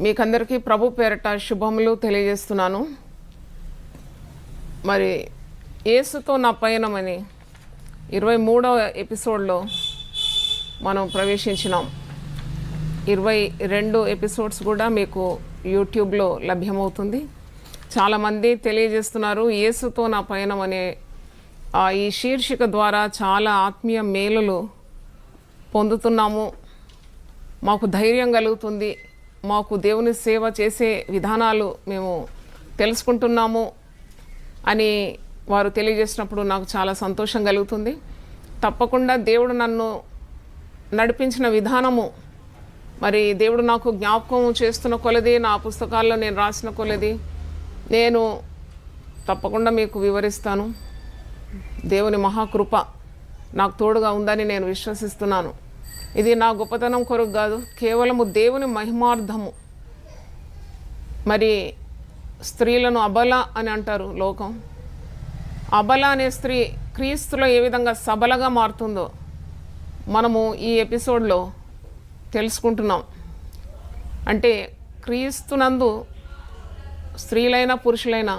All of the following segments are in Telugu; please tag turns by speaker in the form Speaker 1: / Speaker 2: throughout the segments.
Speaker 1: మీకందరికీ ప్రభు పేరట శుభములు తెలియజేస్తున్నాను. మరి యేసుతో నా పయనం అని 23వ ఎపిసోడ్లో మనం ప్రవేశించినాం. 22 ఎపిసోడ్స్ కూడా మీకు యూట్యూబ్లో లభ్యమవుతుంది. చాలామంది తెలియజేస్తున్నారు యేసుతో నా పయనం అనే ఈ శీర్షిక ద్వారా చాలా ఆత్మీయ మేలులు పొందుతున్నాము. మాకు ధైర్యం కలుగుతుంది, మాకు దేవుని సేవ చేసే విధానాలు మేము తెలుసుకుంటున్నాము అని వారు తెలియజేసినప్పుడు నాకు చాలా సంతోషం కలుగుతుంది. తప్పకుండా దేవుడు నన్ను నడిపించిన విధానము, మరి దేవుడు నాకు జ్ఞాపకం చేస్తున్న కొలది, నా పుస్తకాల్లో నేను రాసిన కొలది నేను తప్పకుండా మీకు వివరిస్తాను. దేవుని మహాకృప నాకు తోడుగా ఉందని నేను విశ్వసిస్తున్నాను. ఇది నా గొప్పతనం కొరకు కాదు, కేవలము దేవుని మహిమార్థము. మరి స్త్రీలను అబల అని అంటారు లోకం. అబల అనే స్త్రీ క్రీస్తులో ఏ విధంగా సబలగా మారుతుందో మనము ఈ ఎపిసోడ్లో తెలుసుకుంటున్నాం. అంటే క్రీస్తునందు స్త్రీలైనా పురుషులైనా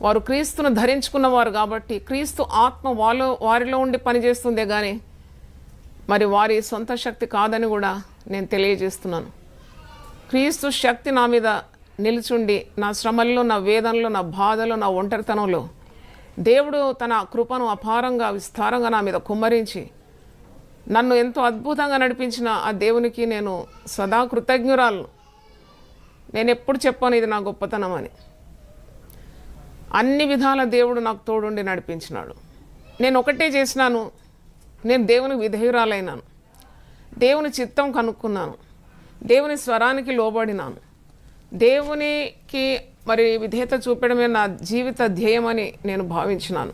Speaker 1: వారు క్రీస్తును ధరించుకున్నవారు కాబట్టి క్రీస్తు ఆత్మ వారిలో ఉండి పనిచేస్తుందే కానీ మరి వారి సొంత శక్తి కాదని కూడా నేను తెలియజేస్తున్నాను. క్రీస్తు శక్తి నా మీద నిలుచుండి నా శ్రమల్లో, నా వేదనలో, నా బాధలో, నా ఒంటరితనంలో దేవుడు తన కృపను అపారంగా విస్తారంగా నా మీద కుమ్మరించి నన్ను ఎంతో అద్భుతంగా నడిపించిన ఆ దేవునికి నేను సదా కృతజ్ఞురాలు. నేను ఎప్పుడు చెప్పాను ఇది నా గొప్పతనం అని. అన్ని విధాల దేవుడు నాకు తోడుండి నడిపించినాడు. నేను ఒకటే చేసినాను, నేను దేవునికి విధేయురాలైనాను, దేవుని చిత్తం కనుక్కున్నాను, దేవుని స్వరానికి లోబడినాను. దేవునికి మరి విధేయత చూపడమే నా జీవిత ధ్యేయమని నేను భావించినాను.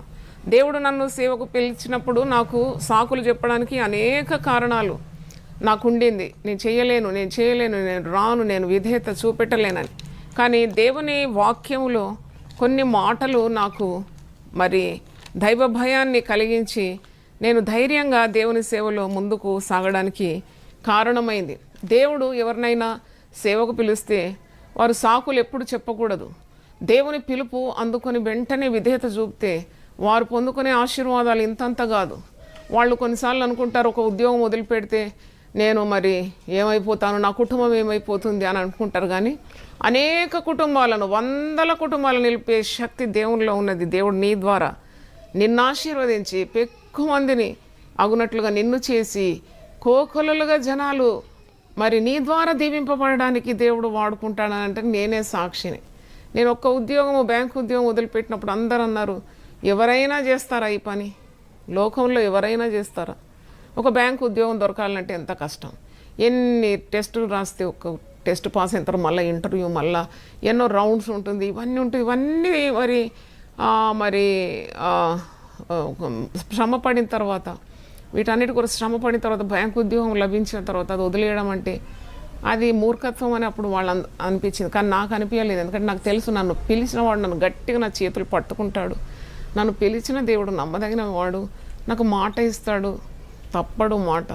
Speaker 1: దేవుడు నన్ను సేవకు పిలిచినప్పుడు నాకు సాకులు చెప్పడానికి అనేక కారణాలు నాకుండింది. నేను చేయలేను, నేను రాను, నేను విధేయత చూపెట్టలేనని. కానీ దేవుని వాక్యములో కొన్ని మాటలు నాకు మరి దైవ భయాన్ని కలిగించి నేను ధైర్యంగా దేవుని సేవలో ముందుకు సాగడానికి కారణమైంది. దేవుడు ఎవరినైనా సేవకు పిలిస్తే వారు సాకులు ఎప్పుడు చెప్పకూడదు. దేవుని పిలుపు అందుకొని వెంటనే విధేయత చూపితే వారు పొందుకునే ఆశీర్వాదాలు ఇంతంత కాదు. వాళ్ళు కొన్నిసార్లు అనుకుంటారు ఒక ఉద్యోగం వదిలిపెడితే నేను మరి ఏమైపోతాను, నా కుటుంబం ఏమైపోతుంది అని అనుకుంటారు. కానీ అనేక కుటుంబాలను, వందల కుటుంబాలను నిలిపే శక్తి దేవునిలో ఉన్నది. దేవుడు నీ ద్వారా నిన్ను ఆశీర్వదించి ఎక్కువ మందిని అగునట్లుగా నిన్ను చేసి కోకొలలుగా జనాలు మరి నీ ద్వారా దీవింపబడడానికి దేవుడు వాడుకుంటాడని అంటే నేనే సాక్షిని. నేను ఒక్క ఉద్యోగము, బ్యాంకు ఉద్యోగం వదిలిపెట్టినప్పుడు అందరూ అన్నారు, ఎవరైనా చేస్తారా ఈ పని? లోకంలో ఎవరైనా చేస్తారా? ఒక బ్యాంకు ఉద్యోగం దొరకాలంటే ఎంత కష్టం. ఎన్ని టెస్టులు రాస్తే ఒక టెస్ట్ పాస్ అయిన తర్వాత మళ్ళీ ఇంటర్వ్యూ, మళ్ళీ ఎన్నో రౌండ్స్ ఉంటుంది, ఇవన్నీ ఉంటుంది. ఇవన్నీ మరి శ్రమ పడిన తర్వాత, వీటన్నిటి కూడా శ్రమ పడిన తర్వాత బ్యాంకు ఉద్యోగం లభించిన తర్వాత అది వదిలేయడం అంటే అది మూర్ఖత్వం అని అప్పుడు వాళ్ళు అనిపించింది. కానీ నాకు అనిపించలేదు. ఎందుకంటే నాకు తెలుసు నన్ను పిలిచిన వాడు నన్ను గట్టిగా నా చేతులు పట్టుకుంటాడు. నన్ను పిలిచిన దేవుడు నమ్మదగిన వాడు, నాకు మాట ఇస్తాడు, తప్పడు మాట,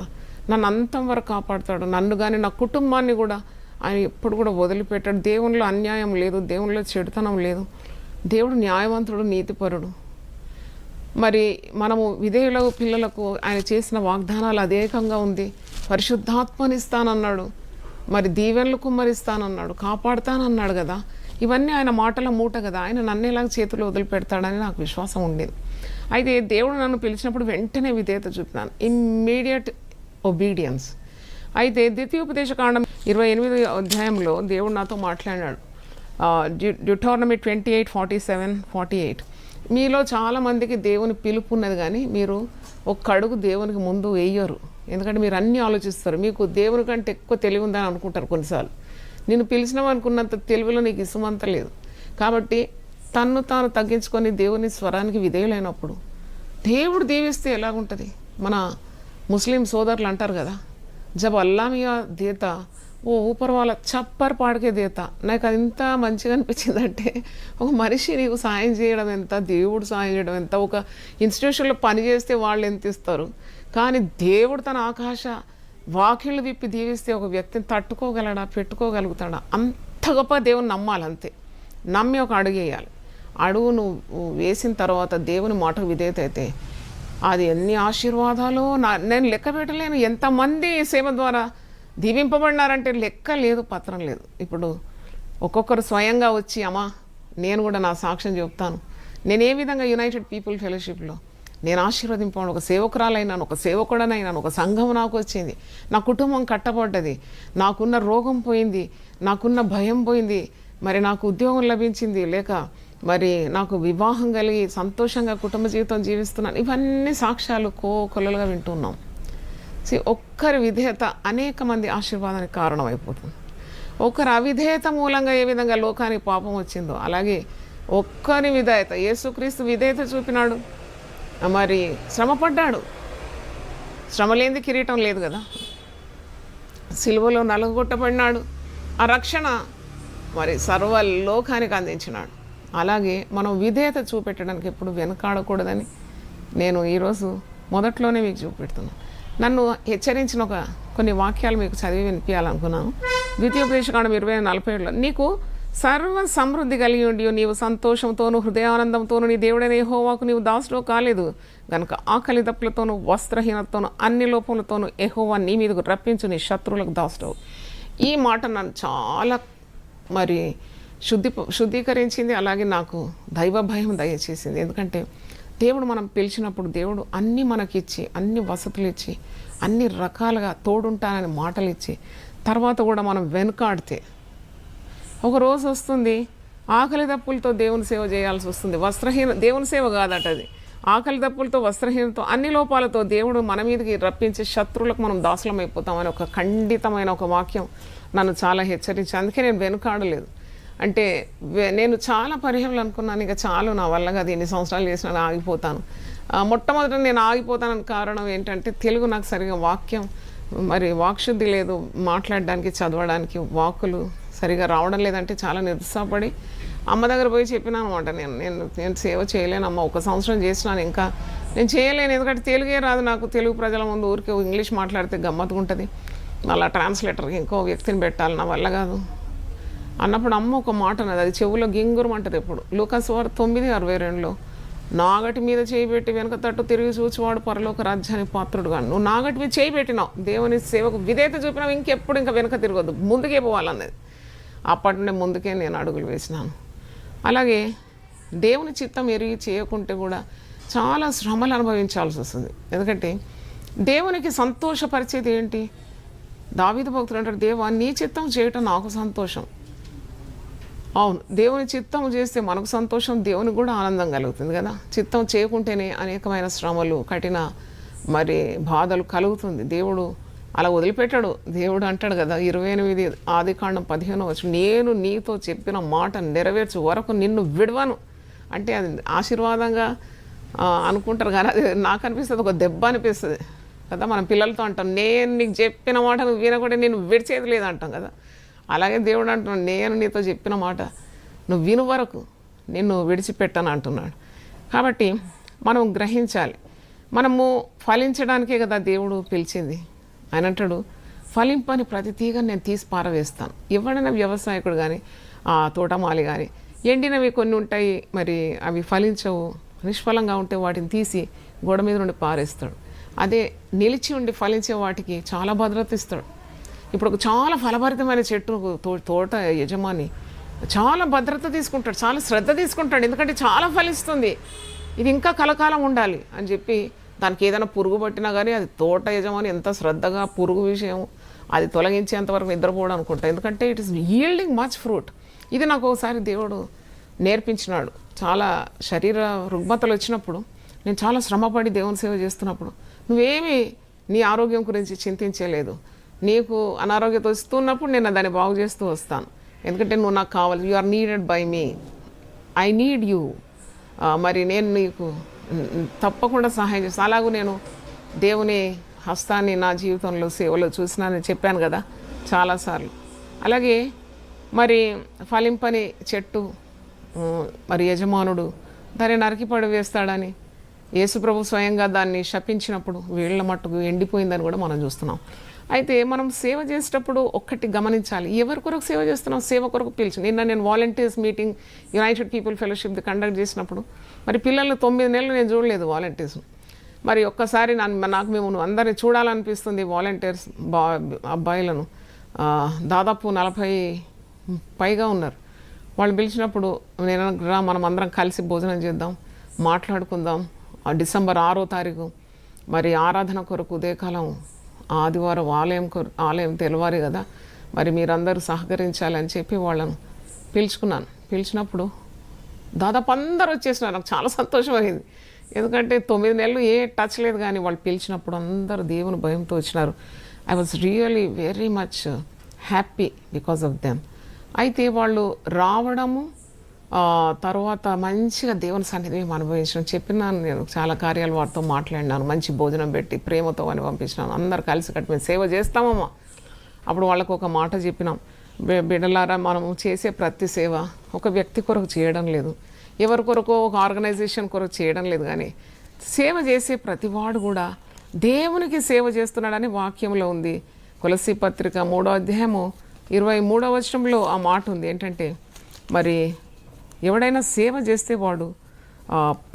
Speaker 1: నన్ను అంతం వరకు కాపాడుతాడు. నన్ను కానీ నా కుటుంబాన్ని కూడా ఆయన ఎప్పుడు కూడా వదిలిపెట్టాడు. దేవునిలో అన్యాయం లేదు, దేవునిలో చెడుతనం లేదు. దేవుడు న్యాయవంతుడు, నీతిపరుడు. మరి మనము విధేయుల పిల్లలకు ఆయన చేసిన వాగ్దానాలు అదేకంగా ఉంది. పరిశుద్ధాత్మనిస్తానన్నాడు, మరి దీవెనలు కుమ్మరిస్తానన్నాడు, కాపాడుతానన్నాడు కదా. ఇవన్నీ ఆయన మాటల మూట కదా. ఆయన నన్ను ఎలాగ చేతులు వదిలిపెడతాడని నాకు విశ్వాసం ఉండేది. అయితే దేవుడు నన్ను పిలిచినప్పుడు వెంటనే విధేయత చూపినాను, ఇమ్మీడియట్ ఒబీడియన్స్. అయితే ద్వితీయోపదేశకాండం 28వ అధ్యాయంలో దేవుడు నాతో మాట్లాడాడు. డ్యూటానమీ 28:47-48. మీలో చాలామందికి దేవుని పిలుపు ఉన్నది, కానీ మీరు ఒక్క అడుగు దేవునికి ముందు వేయరు. ఎందుకంటే మీరు అన్నీ ఆలోచిస్తారు. మీకు దేవుని కంటే ఎక్కువ తెలివి ఉందని అనుకుంటారు. కొన్నిసార్లు నేను పిలిచినావు అనుకున్నంత తెలివిలో నీకు ఇసుమంత లేదు. కాబట్టి తన్ను తాను తగ్గించుకొని దేవుని స్వరానికి విధేయులైనప్పుడు దేవుడు దీవిస్తే ఎలాగుంటుంది? మన ముస్లిం సోదరులు అంటారు కదా, జబ్ అల్లా మియా దేతా ఓ ఊపర్ వాళ్ళ చప్పర్ పాడికే దేత. నాకు అది ఎంత మంచిగా అనిపించిందంటే, ఒక మనిషి నీకు సాయం చేయడం ఎంత, దేవుడు సాయం చేయడం ఎంత. ఒక ఇన్స్టిట్యూషన్లో పని చేస్తే వాళ్ళు ఎంత ఇస్తారు, కానీ దేవుడు తన ఆకాశ వాకిళ్ళు విప్పి దీవిస్తే ఒక వ్యక్తిని తట్టుకోగలడా, పెట్టుకోగలుగుతాడా? అంత గొప్ప దేవుని నమ్మాలి, అంతే. నమ్మి ఒక అడుగు వేయాలి. అడుగు నువ్వు వేసిన తర్వాత దేవుని మాటకు విధేయత అయితే అది ఎన్ని ఆశీర్వాదాలు నేను లెక్క పెట్టలేను. ఎంతమంది సేవ ద్వారా దీవింపబడినారంటే లెక్క లేదు, పత్రం లేదు. ఇప్పుడు ఒక్కొక్కరు స్వయంగా వచ్చి, అమ్మా నేను కూడా నా సాక్ష్యం చెప్తాను, నేను ఏ విధంగా యునైటెడ్ పీపుల్ ఫెలోషిప్లో నేను ఆశీర్వదింపబడి ఒక సేవకురాలైనాను, ఒక సేవకుడనైనాను, ఒక సంఘం నాకు వచ్చింది, నా కుటుంబం కట్టబడ్డది, నాకున్న రోగం పోయింది, నాకున్న భయం పోయింది, మరి నాకు ఉద్యోగం లభించింది, లేక మరి నాకు వివాహం కలిగి సంతోషంగా కుటుంబ జీవితం జీవిస్తున్నాను. ఇవన్నీ సాక్ష్యాలు కొలలుగా వింటున్నాం. ఒక్కరి విధేయత అనేక మంది ఆశీర్వాదానికి కారణమైపోతుంది. ఒకరి అవిధేయత మూలంగా ఏ విధంగా లోకానికి పాపం వచ్చిందో అలాగే ఒక్కరి విధేయత, యేసుక్రీస్తు విధేయత చూపినాడు, మరి శ్రమపడ్డాడు. శ్రమ లేనిది కిరీటం లేదు కదా. సిలువలో నలగొట్టబడినాడు, ఆ రక్షణ మరి సర్వలోకానికి అందించినాడు. అలాగే మనం విధేయత చూపెట్టడానికి ఎప్పుడు వెనకాడకూడదని నేను ఈరోజు మొదట్లోనే మీకు చూపెడుతున్నాను. నన్ను హెచ్చరించిన కొన్ని వాక్యాలు మీకు చదివి వినిపించాలనుకున్నాను. ద్వితీయోపదేశకాండం 20:47లో, నీకు సర్వ సమృద్ధి కలిగి ఉండి నీవు సంతోషంతోనూ హృదయానందంతోనూ నీ దేవుడైన యెహోవాకు నీవు దాసుడు కాలేదు గనుక ఆకలి దప్పులతోనూ వస్త్రహీనతతోనూ అన్ని లోపములతోనూ యెహోవా నీ మీదకు రప్పించు నీ శత్రువులకు దాసుడు. ఈ మాట నన్ను చాలా మరి శుద్ధీకరించింది. అలాగే నాకు దైవ భయం దయచేసింది. ఎందుకంటే దేవుడు మనం పిలిచినప్పుడు దేవుడు అన్నీ మనకిచ్చి, అన్ని వసతులు ఇచ్చి, అన్ని రకాలుగా తోడుంటానని మాటలు ఇచ్చి, తర్వాత కూడా మనం వెనుకాడితే ఒక రోజు వస్తుంది ఆకలి దప్పులతో దేవుని సేవ చేయాల్సి వస్తుంది. దేవుని సేవ కాదట అది. ఆకలి దప్పులతో, వస్త్రహీనతో, అన్ని లోపాలతో దేవుడు మన మీదకి రప్పించే శత్రువులకు మనం దాసులం అయిపోతామని ఒక ఖండితమైన ఒక వాక్యం నన్ను చాలా హెచ్చరించి, అందుకే నేను వెనుకాడలేదు. అంటే నేను చాలా పరిహేళనలు అనుకున్నాను, ఇక చాలు నా వల్ల కాదు, ఎన్ని సంవత్సరాలు చేసినా ఆగిపోతాను. మొట్టమొదట నేను ఆగిపోతానని కారణం ఏంటంటే తెలుగు నాకు సరిగా వాక్యం మరి వాక్శుద్ధి లేదు, మాట్లాడడానికి చదవడానికి వాక్కులు సరిగా రావడం లేదంటే చాలా నిరుత్సాహపడి అమ్మ దగ్గర పోయి చెప్పినాను అనమాట. నేను సేవ చేయలేను అమ్మ, 1 సంవత్సరం చేసినాను, ఇంకా నేను చేయలేను, ఎందుకంటే తెలుగే రాదు నాకు. తెలుగు ప్రజల ముందు ఊరికే ఇంగ్లీష్ మాట్లాడితే గమ్మత్తుగా ఉంటుంది, అలా ట్రాన్స్లేటర్కి ఇంకో వ్యక్తిని పెట్టాలి, నా వల్ల కాదు అన్నప్పుడు అమ్మ ఒక మాట అన్నది, అది చెవులో గింగురమంటది ఎప్పుడు. లూకాసు వార్త 9:62లో, నాగటి మీద చేయబెట్టి వెనక తట్టు తిరిగి చూచివాడు పరలోక రాజ్యానికి పాత్రుడుగా. నువ్వు నాగటి మీద చేయబెట్టినావు, దేవుని సేవకు విధేయత చూపినావు, ఇంకెప్పుడు ఇంకా వెనక తిరగొద్దు, ముందుకే పోవాలన్నది. అప్పటి నుండి ముందుకే నేను అడుగులు వేసినాను. అలాగే దేవుని చిత్తం ఎరిగి చేయకుంటే కూడా చాలా శ్రమలు అనుభవించాల్సి వస్తుంది. ఎందుకంటే దేవునికి సంతోషపరిచేది ఏంటి? దావీదు భక్తుడు అంటాడు, దేవా నీ చిత్తం చేయటం నాకు సంతోషం. అవును, దేవుని చిత్తం చేస్తే మనకు సంతోషం, దేవునికి కూడా ఆనందం కలుగుతుంది కదా. చిత్తం చేయకుంటేనే అనేకమైన శ్రమలు, కఠిన మరి బాధలు కలుగుతుంది. దేవుడు అలా వదిలిపెట్టాడు. దేవుడు అంటాడు కదా 28 ఆదికాండం 15 నేను నీతో చెప్పిన మాట నెరవేర్చు వరకు నిన్ను విడవను అంటే అది ఆశీర్వాదంగా అనుకుంటారు కానీ అది నాకు అనిపిస్తుంది ఒక దెబ్బ అనిపిస్తుంది కదా. మన పిల్లలతో అంటాం, నేను నీకు చెప్పిన మాట నువ్వు వినకుండా నేను విడిచేది లేదు అంటాం కదా. అలాగే దేవుడు అంటున్నాడు, నేను నీతో చెప్పిన మాట నువ్వు విను వరకు నిన్ను విడిచిపెట్టను అంటున్నాడు. కాబట్టి మనం గ్రహించాలి, మనము ఫలించడానికే కదా దేవుడు పిలిచింది. ఆయన అంటాడు, ఫలింపని ప్రతి తీగని నేను తీసి పారవేస్తాను. ఎవడైనా వ్యవసాయకుడు కానీ తోటమాలి కానీ ఎండినవి కొన్ని ఉంటాయి, మరి అవి ఫలించవు, నిష్ఫలంగా ఉంటే వాటిని తీసి గోడ మీద నుండి పారేస్తాడు. అదే నిలిచి ఉండి ఫలించే వాటికి చాలా భద్రత ఇస్తాడు. ఇప్పుడు ఒక చాలా ఫలభరితమైన చెట్టు తోట యజమాని చాలా భద్రత తీసుకుంటాడు, చాలా శ్రద్ధ తీసుకుంటాడు, ఎందుకంటే చాలా ఫలిస్తుంది, ఇది ఇంకా కలకాలం ఉండాలి అని చెప్పి. దానికి ఏదైనా పురుగు పట్టినా కానీ అది తోట యజమాని ఎంత శ్రద్ధగా పురుగు విషయం అది తొలగించేంతవరకు నిద్రపోవడం అనుకుంటా, ఎందుకంటే it is yielding much fruit. ఇది నాకు ఒకసారి దేవుడు నేర్పించినాడు. చాలా శరీర రుగ్మతలు వచ్చినప్పుడు, నేను చాలా శ్రమపడి దేవుని సేవ చేస్తున్నప్పుడు, నువ్వేమీ నీ ఆరోగ్యం గురించి చింతించలేదు, నీకు అనారోగ్యత వస్తున్నప్పుడు నేను దాన్ని బాగు చేస్తూ వస్తాను, ఎందుకంటే నువ్వు నాకు కావాలి, you are needed by me, I need you, మరి నేను నీకు తప్పకుండా సహాయం చేస్తాను. అలాగూ నేను దేవుని హస్తాన్ని నా జీవితంలో సేవలో చూసినానని చెప్పాను కదా చాలాసార్లు. అలాగే మరి ఫలింపని చెట్టు మరి యజమానుడు దాన్ని నరికి పడివేస్తాడని యేసుప్రభు స్వయంగా దాన్ని శపించినప్పుడు వీళ్ళ మట్టుకు ఎండిపోయిందని కూడా మనం చూస్తున్నాం. అయితే మనం సేవ చేసేటప్పుడు ఒక్కటి గమనించాలి, ఎవరి కొరకు సేవ చేస్తున్నాం, సేవ కొరకు పిలిచి. నిన్న నేను volunteers meeting United people fellowship conduct చేసినప్పుడు మరి పిల్లల్ని 9 నెలలు నేను చూడలేదు వాలంటీర్స్. మరి ఒక్కసారి నాకు మేము అందరినీ చూడాలనిపిస్తుంది వాలంటీర్స్ అబ్బాయిలను. దాదాపు 40 పైగా ఉన్నారు. వాళ్ళు పిలిచినప్పుడు నేను మనం అందరం కలిసి భోజనం చేద్దాం, మాట్లాడుకుందాం. డిసెంబర్ 6వ తారీఖు మరి ఆరాధన కొరకు ఉదయకాలం ఆదివారం ఆలయం తెలవాలి కదా, మరి మీరందరూ సహకరించాలని చెప్పి వాళ్ళను పిలిచినప్పుడు దాదాపు అందరూ వచ్చేసినారు. నాకు చాలా సంతోషం అయింది. ఎందుకంటే 9 నెలలు ఏ టచ్ లేదు, కానీ వాళ్ళు పిలిచినప్పుడు అందరూ దేవుని భయంతో వచ్చినారు. I was really very much happy because of them. అయితే వాళ్ళు రావడము, తర్వాత మంచిగా దేవుని సన్నిధి మేము అనుభవించడం. చెప్పినాను, నేను చాలా కార్యాలు వారితో మాట్లాడినాను, మంచి భోజనం పెట్టి ప్రేమతో అని పంపించినాను. అందరు కలిసి కట్టి మేము సేవ చేస్తామమ్మా. అప్పుడు వాళ్ళకు ఒక మాట చెప్పినాం, బిడ్డలారా, మనము చేసే ప్రతి సేవ ఒక వ్యక్తి కొరకు చేయడం లేదు, ఎవరి కొరకో ఒక ఆర్గనైజేషన్ కొరకు చేయడం లేదు, కానీ సేవ చేసే ప్రతివాడు కూడా దేవునికి సేవ చేస్తున్నాడని వాక్యంలో ఉంది. కొలస్సీ పత్రిక 3వ అధ్యాయము 23వ వచనంలో ఆ మాట ఉంది. ఏంటంటే మరి ఎవడైనా సేవ చేస్తే వాడు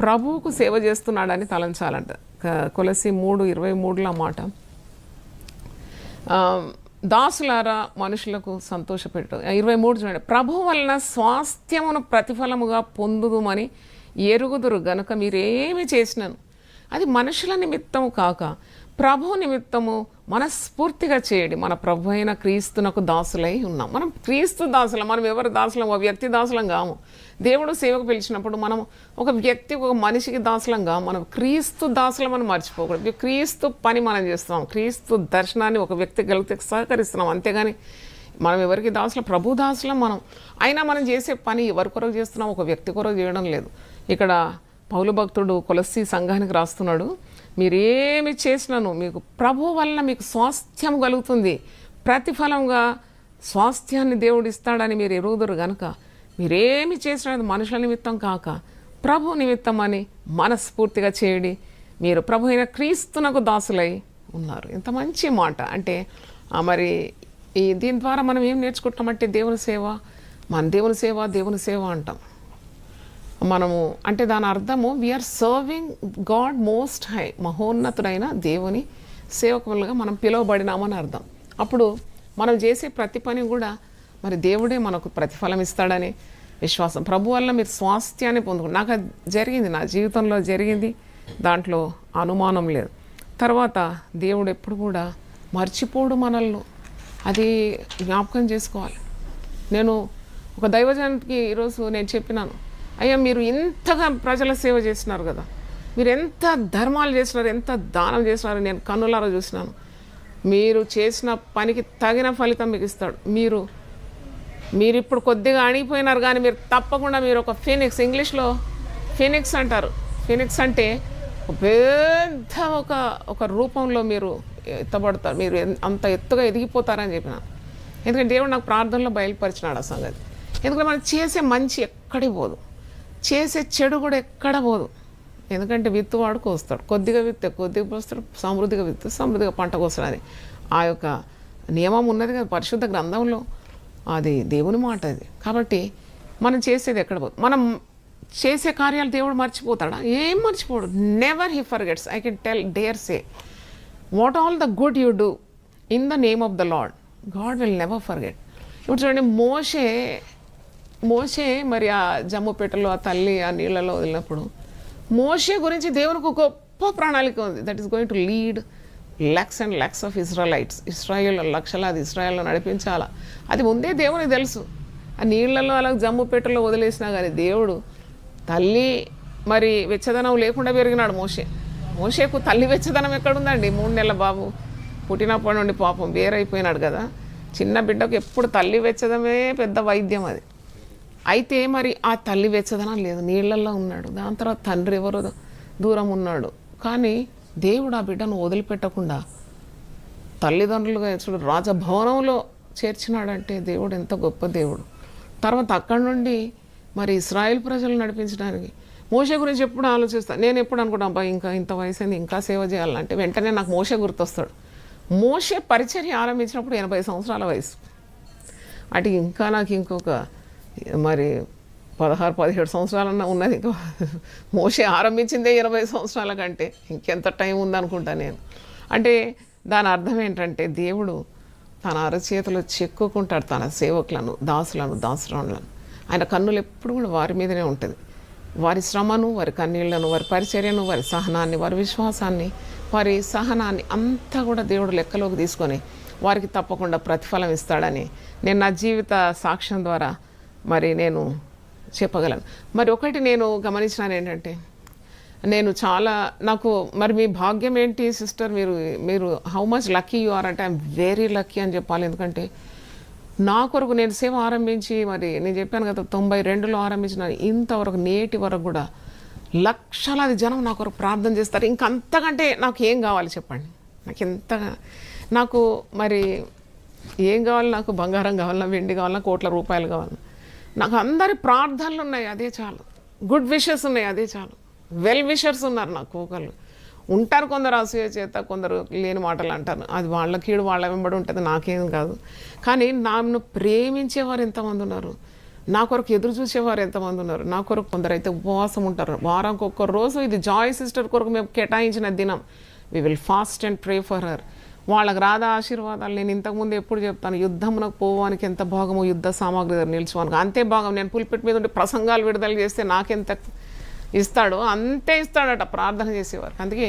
Speaker 1: ప్రభువుకు సేవ చేస్తున్నాడని తలంచాలంట. కొలస్సీ 3:23లో మాట. దాసులారా మనుషులకు సంతోషపెట్టు. 23 చూడండి, ప్రభు వలన స్వాస్థ్యమును ప్రతిఫలముగా పొందుదుమని ఎరుగుదురు గనుక మీరేమి చేసినాను అది మనుషుల నిమిత్తము కాక ప్రభు నిమిత్తము మనస్ఫూర్తిగా చేయడి. మన ప్రభు అయిన క్రీస్తునకు దాసులై ఉన్నాం. మనం క్రీస్తు దాసులం. మనం ఎవరు దాసులం? ఒక వ్యక్తి దాసులం కాము. దేవుడు సేవకు పిలిచినప్పుడు మనం ఒక వ్యక్తి, ఒక మనిషికి దాసులంగా, మనం క్రీస్తు దాసులం అని మర్చిపోకూడదు. క్రీస్తు పని మనం చేస్తున్నాం, క్రీస్తు దర్శనాన్ని ఒక వ్యక్తి కలిగితే సహకరిస్తున్నాం. అంతేగాని మనం ఎవరికి దాసులం? ప్రభు దాసులం మనం. అయినా మనం చేసే పని ఎవరి కొరకు చేస్తున్నాం? ఒక వ్యక్తి కొరకు చేయడం లేదు. ఇక్కడ పౌలు భక్తుడు కొలస్సీ సంఘానికి రాస్తున్నాడు, మీరేమి చేసినాను మీకు ప్రభు వలన మీకు స్వాస్థ్యం కలుగుతుంది, ప్రతిఫలంగా స్వాస్థ్యాన్ని దేవుడు ఇస్తాడని మీరు ఎరుగుదురు గనుక మీరేమి చేసినది మనుషుల నిమిత్తం కాక ప్రభు నిమిత్తం అని మనస్ఫూర్తిగా చేయడి. మీరు ప్రభు అయిన క్రీస్తునకు దాసులై ఉన్నారు. ఇంత మంచి మాట. అంటే మరి దీని ద్వారా మనం ఏం నేర్చుకుంటామంటే దేవుని సేవ, మన దేవుని సేవ అంటాం మనము. అంటే దాని అర్థము we are serving God most high, మహోన్నతుడైన దేవుని సేవకులుగా మనం పిలువబడినామని అర్థం. అప్పుడు మనం చేసే ప్రతి పని కూడా మరి దేవుడే మనకు ప్రతిఫలం ఇస్తాడని విశ్వాసం. ప్రభు వల్ల మీరు స్వాస్థ్యాన్ని పొందుకుంటారు. నాకు అది జరిగింది, నా జీవితంలో జరిగింది, దాంట్లో అనుమానం లేదు. తర్వాత దేవుడు ఎప్పుడు కూడా మర్చిపోడు మనల్ని, అది జ్ఞాపకం చేసుకోవాలి. నేను ఒక దైవజనానికి ఈరోజు నేను చెప్పినాను, అయ్యా మీరు ఇంతగా ప్రజల సేవ చేసినారు కదా, మీరు ఎంత ధర్మాలు చేసినారు, ఎంత దానం చేసినారు, నేను కన్నులారా చూసినాను. మీరు చేసిన పనికి తగిన ఫలితం మీకు ఇస్తాడు. మీరు ఇప్పుడు కొద్దిగా అణిగిపోయినారు, కానీ మీరు తప్పకుండా మీరు ఒక ఫీనిక్స్, ఇంగ్లీష్లో ఫీనిక్స్ అంటారు. ఫీనిక్స్ అంటే పెద్ద ఒక రూపంలో మీరు ఎత్తబడతారు, మీరు అంత ఎత్తుగా ఎదిగిపోతారని చెప్పినాను. ఎందుకంటే దేవుడు నాకు ప్రార్థనలో బయలుపరిచినాడు ఆ సంగతి. ఎందుకంటే మనం చేసే మంచి ఎక్కడికి పోదు, చేసే చెడు కూడా ఎక్కడ పోదు. ఎందుకంటే విత్తువాడు కోస్తాడు, కొద్దిగా పోస్తాడు, సమృద్ధిగా పంట కోస్తాడు. ఆ యొక్క నియమం ఉన్నది కదా పరిశుద్ధ గ్రంథంలో, అది దేవుని మాట అది. కాబట్టి మనం చేసేది ఎక్కడ పోదు. మనం చేసే కార్యాలు దేవుడు మర్చిపోతాడా? ఏం మర్చిపోడు. Never he forgets. I can dare say what all the good you do in the name of the Lord, God will never forget. ఇప్పుడు చూడండి, మోషే మరి ఆ జమ్ముపేటలో ఆ తల్లి ఆ నీళ్ళలో వదిలినప్పుడు మోషే గురించి దేవునికి ఒక గొప్ప ప్రణాళిక ఉంది. That is going to lead lakhs and lakhs of Israel లక్షలాది ఇస్రాయేల్లో నడిపించాలా. అది ముందే దేవునికి తెలుసు. ఆ నీళ్లలో అలా జమ్ముపేటలో వదిలేసినా కానీ దేవుడు తల్లి మరి వెచ్చదనం లేకుండా పెరిగినాడు మోషేకు తల్లి వెచ్చదనం ఎక్కడుందండి? 3 నెలల బాబు పుట్టినప్పటి నుండి పాపం వేరైపోయినాడు కదా. చిన్న బిడ్డకు ఎప్పుడు తల్లి వెచ్చదమే పెద్ద వైద్యం అది. అయితే మరి ఆ తల్లి వెచ్చదనం లేదు, నీళ్లలో ఉన్నాడు. దాని తర్వాత తండ్రి ఎవరో దూరం ఉన్నాడు. కానీ దేవుడు ఆ బిడ్డను వదిలిపెట్టకుండా తల్లిదండ్రులుగా చూడు రాజభవనంలో చేర్చినాడంటే దేవుడు ఎంత గొప్ప దేవుడు. తర్వాత అక్కడి నుండి మరి ఇశ్రాయేల్ ప్రజలు నడిపించడానికి మోషే గురించి ఎప్పుడు ఆలోచిస్తాను. నేను ఎప్పుడు అనుకుంటాను, అబ్బా ఇంకా ఇంత వయసు అయింది, ఇంకా సేవ చేయాలంటే వెంటనే నాకు మోషే గుర్తొస్తాడు. మోషే పరిచర్య ఆరంభించినప్పుడు 80 సంవత్సరాల వయసు. అంటే ఇంకా నాకు ఇంకొక మరి 16-17 సంవత్సరాలన్నా ఉన్నది. ఇంకా మోషే ఆరంభించిందే 20 సంవత్సరాల కంటే ఇంకెంత టైం ఉందనుకుంటా నేను. అంటే దాని అర్థం ఏంటంటే దేవుడు తన అరచేతిలో చెక్కుకుంటాడు తన సేవకులను, దాసులను. ఆయన కన్నులు ఎప్పుడు కూడా వారి మీదనే ఉంటుంది. వారి శ్రమను, వారి కన్నీళ్లను, వారి పరిచర్యను, వారి సహనాన్ని, వారి విశ్వాసాన్ని, వారి సహనాన్ని అంతా కూడా దేవుడు లెక్కలోకి తీసుకొని వారికి తప్పకుండా ప్రతిఫలం ఇస్తాడని నేను నా జీవిత సాక్ష్యం ద్వారా మరి నేను చెప్పగలను. మరి ఒకటి నేను గమనించినాను ఏంటంటే, నాకు మరి మీ భాగ్యం ఏంటి సిస్టర్, మీరు how much lucky you are అంటే ఐఎమ్ వెరీ లక్కీ అని చెప్పాలి. ఎందుకంటే నా కొరకు నేను సేవ ఆరంభించి మరి నేను చెప్పాను కదా 92లో ఆరంభించిన ఇంతవరకు నేటి వరకు కూడా లక్షలాది జనం నా కొరకు ప్రార్థన చేస్తారు. ఇంకంతకంటే నాకు ఏం కావాలి చెప్పండి? నాకు మరి ఏం కావాలి? నాకు బంగారం కావాలన్నా, వెండి కావాలన్నా, కోట్ల రూపాయలు కావాలన్నా, నాకు అందరి ప్రార్థనలు ఉన్నాయి, అదే చాలు. గుడ్ విషెస్ ఉన్నాయి, అదే చాలు. వెల్ విషర్స్ ఉన్నారు నాకు ఒకళ్ళు ఉంటారు. కొందరు అసూయ చేత, కొందరు లేని మాటలు అంటారు. అది వాళ్ళ కీడు వాళ్ళ వెంబడి ఉంటుంది, నాకేం కాదు. కానీ నన్ను ప్రేమించేవారు ఎంతమంది ఉన్నారు, నా కొరకు ఎదురు చూసేవారు ఎంతమంది ఉన్నారు. నా కొరకు కొందరైతే ఉపవాసం ఉంటారు. వారానికి ఒక్క రోజు ఇది జాయ్ సిస్టర్ కొరకు మేము కేటాయించిన దినం. We will fast and pray for her. వాళ్ళకి రాదా ఆశీర్వాదాలు. నేను ఇంతకుముందు ఎప్పుడు చెప్తాను, యుద్ధమునకు పోవడానికి ఎంత భాగమో యుద్ధ సామాగ్రి దగ్గర నిల్చోవానికి అంతే భాగం. నేను పుల్పిట్ మీద ఉండి ప్రసంగాలు విడుదల చేస్తే నాకెంత ఇస్తాడో అంతే ఇస్తాడట ప్రార్థన చేసేవారు. అందుకే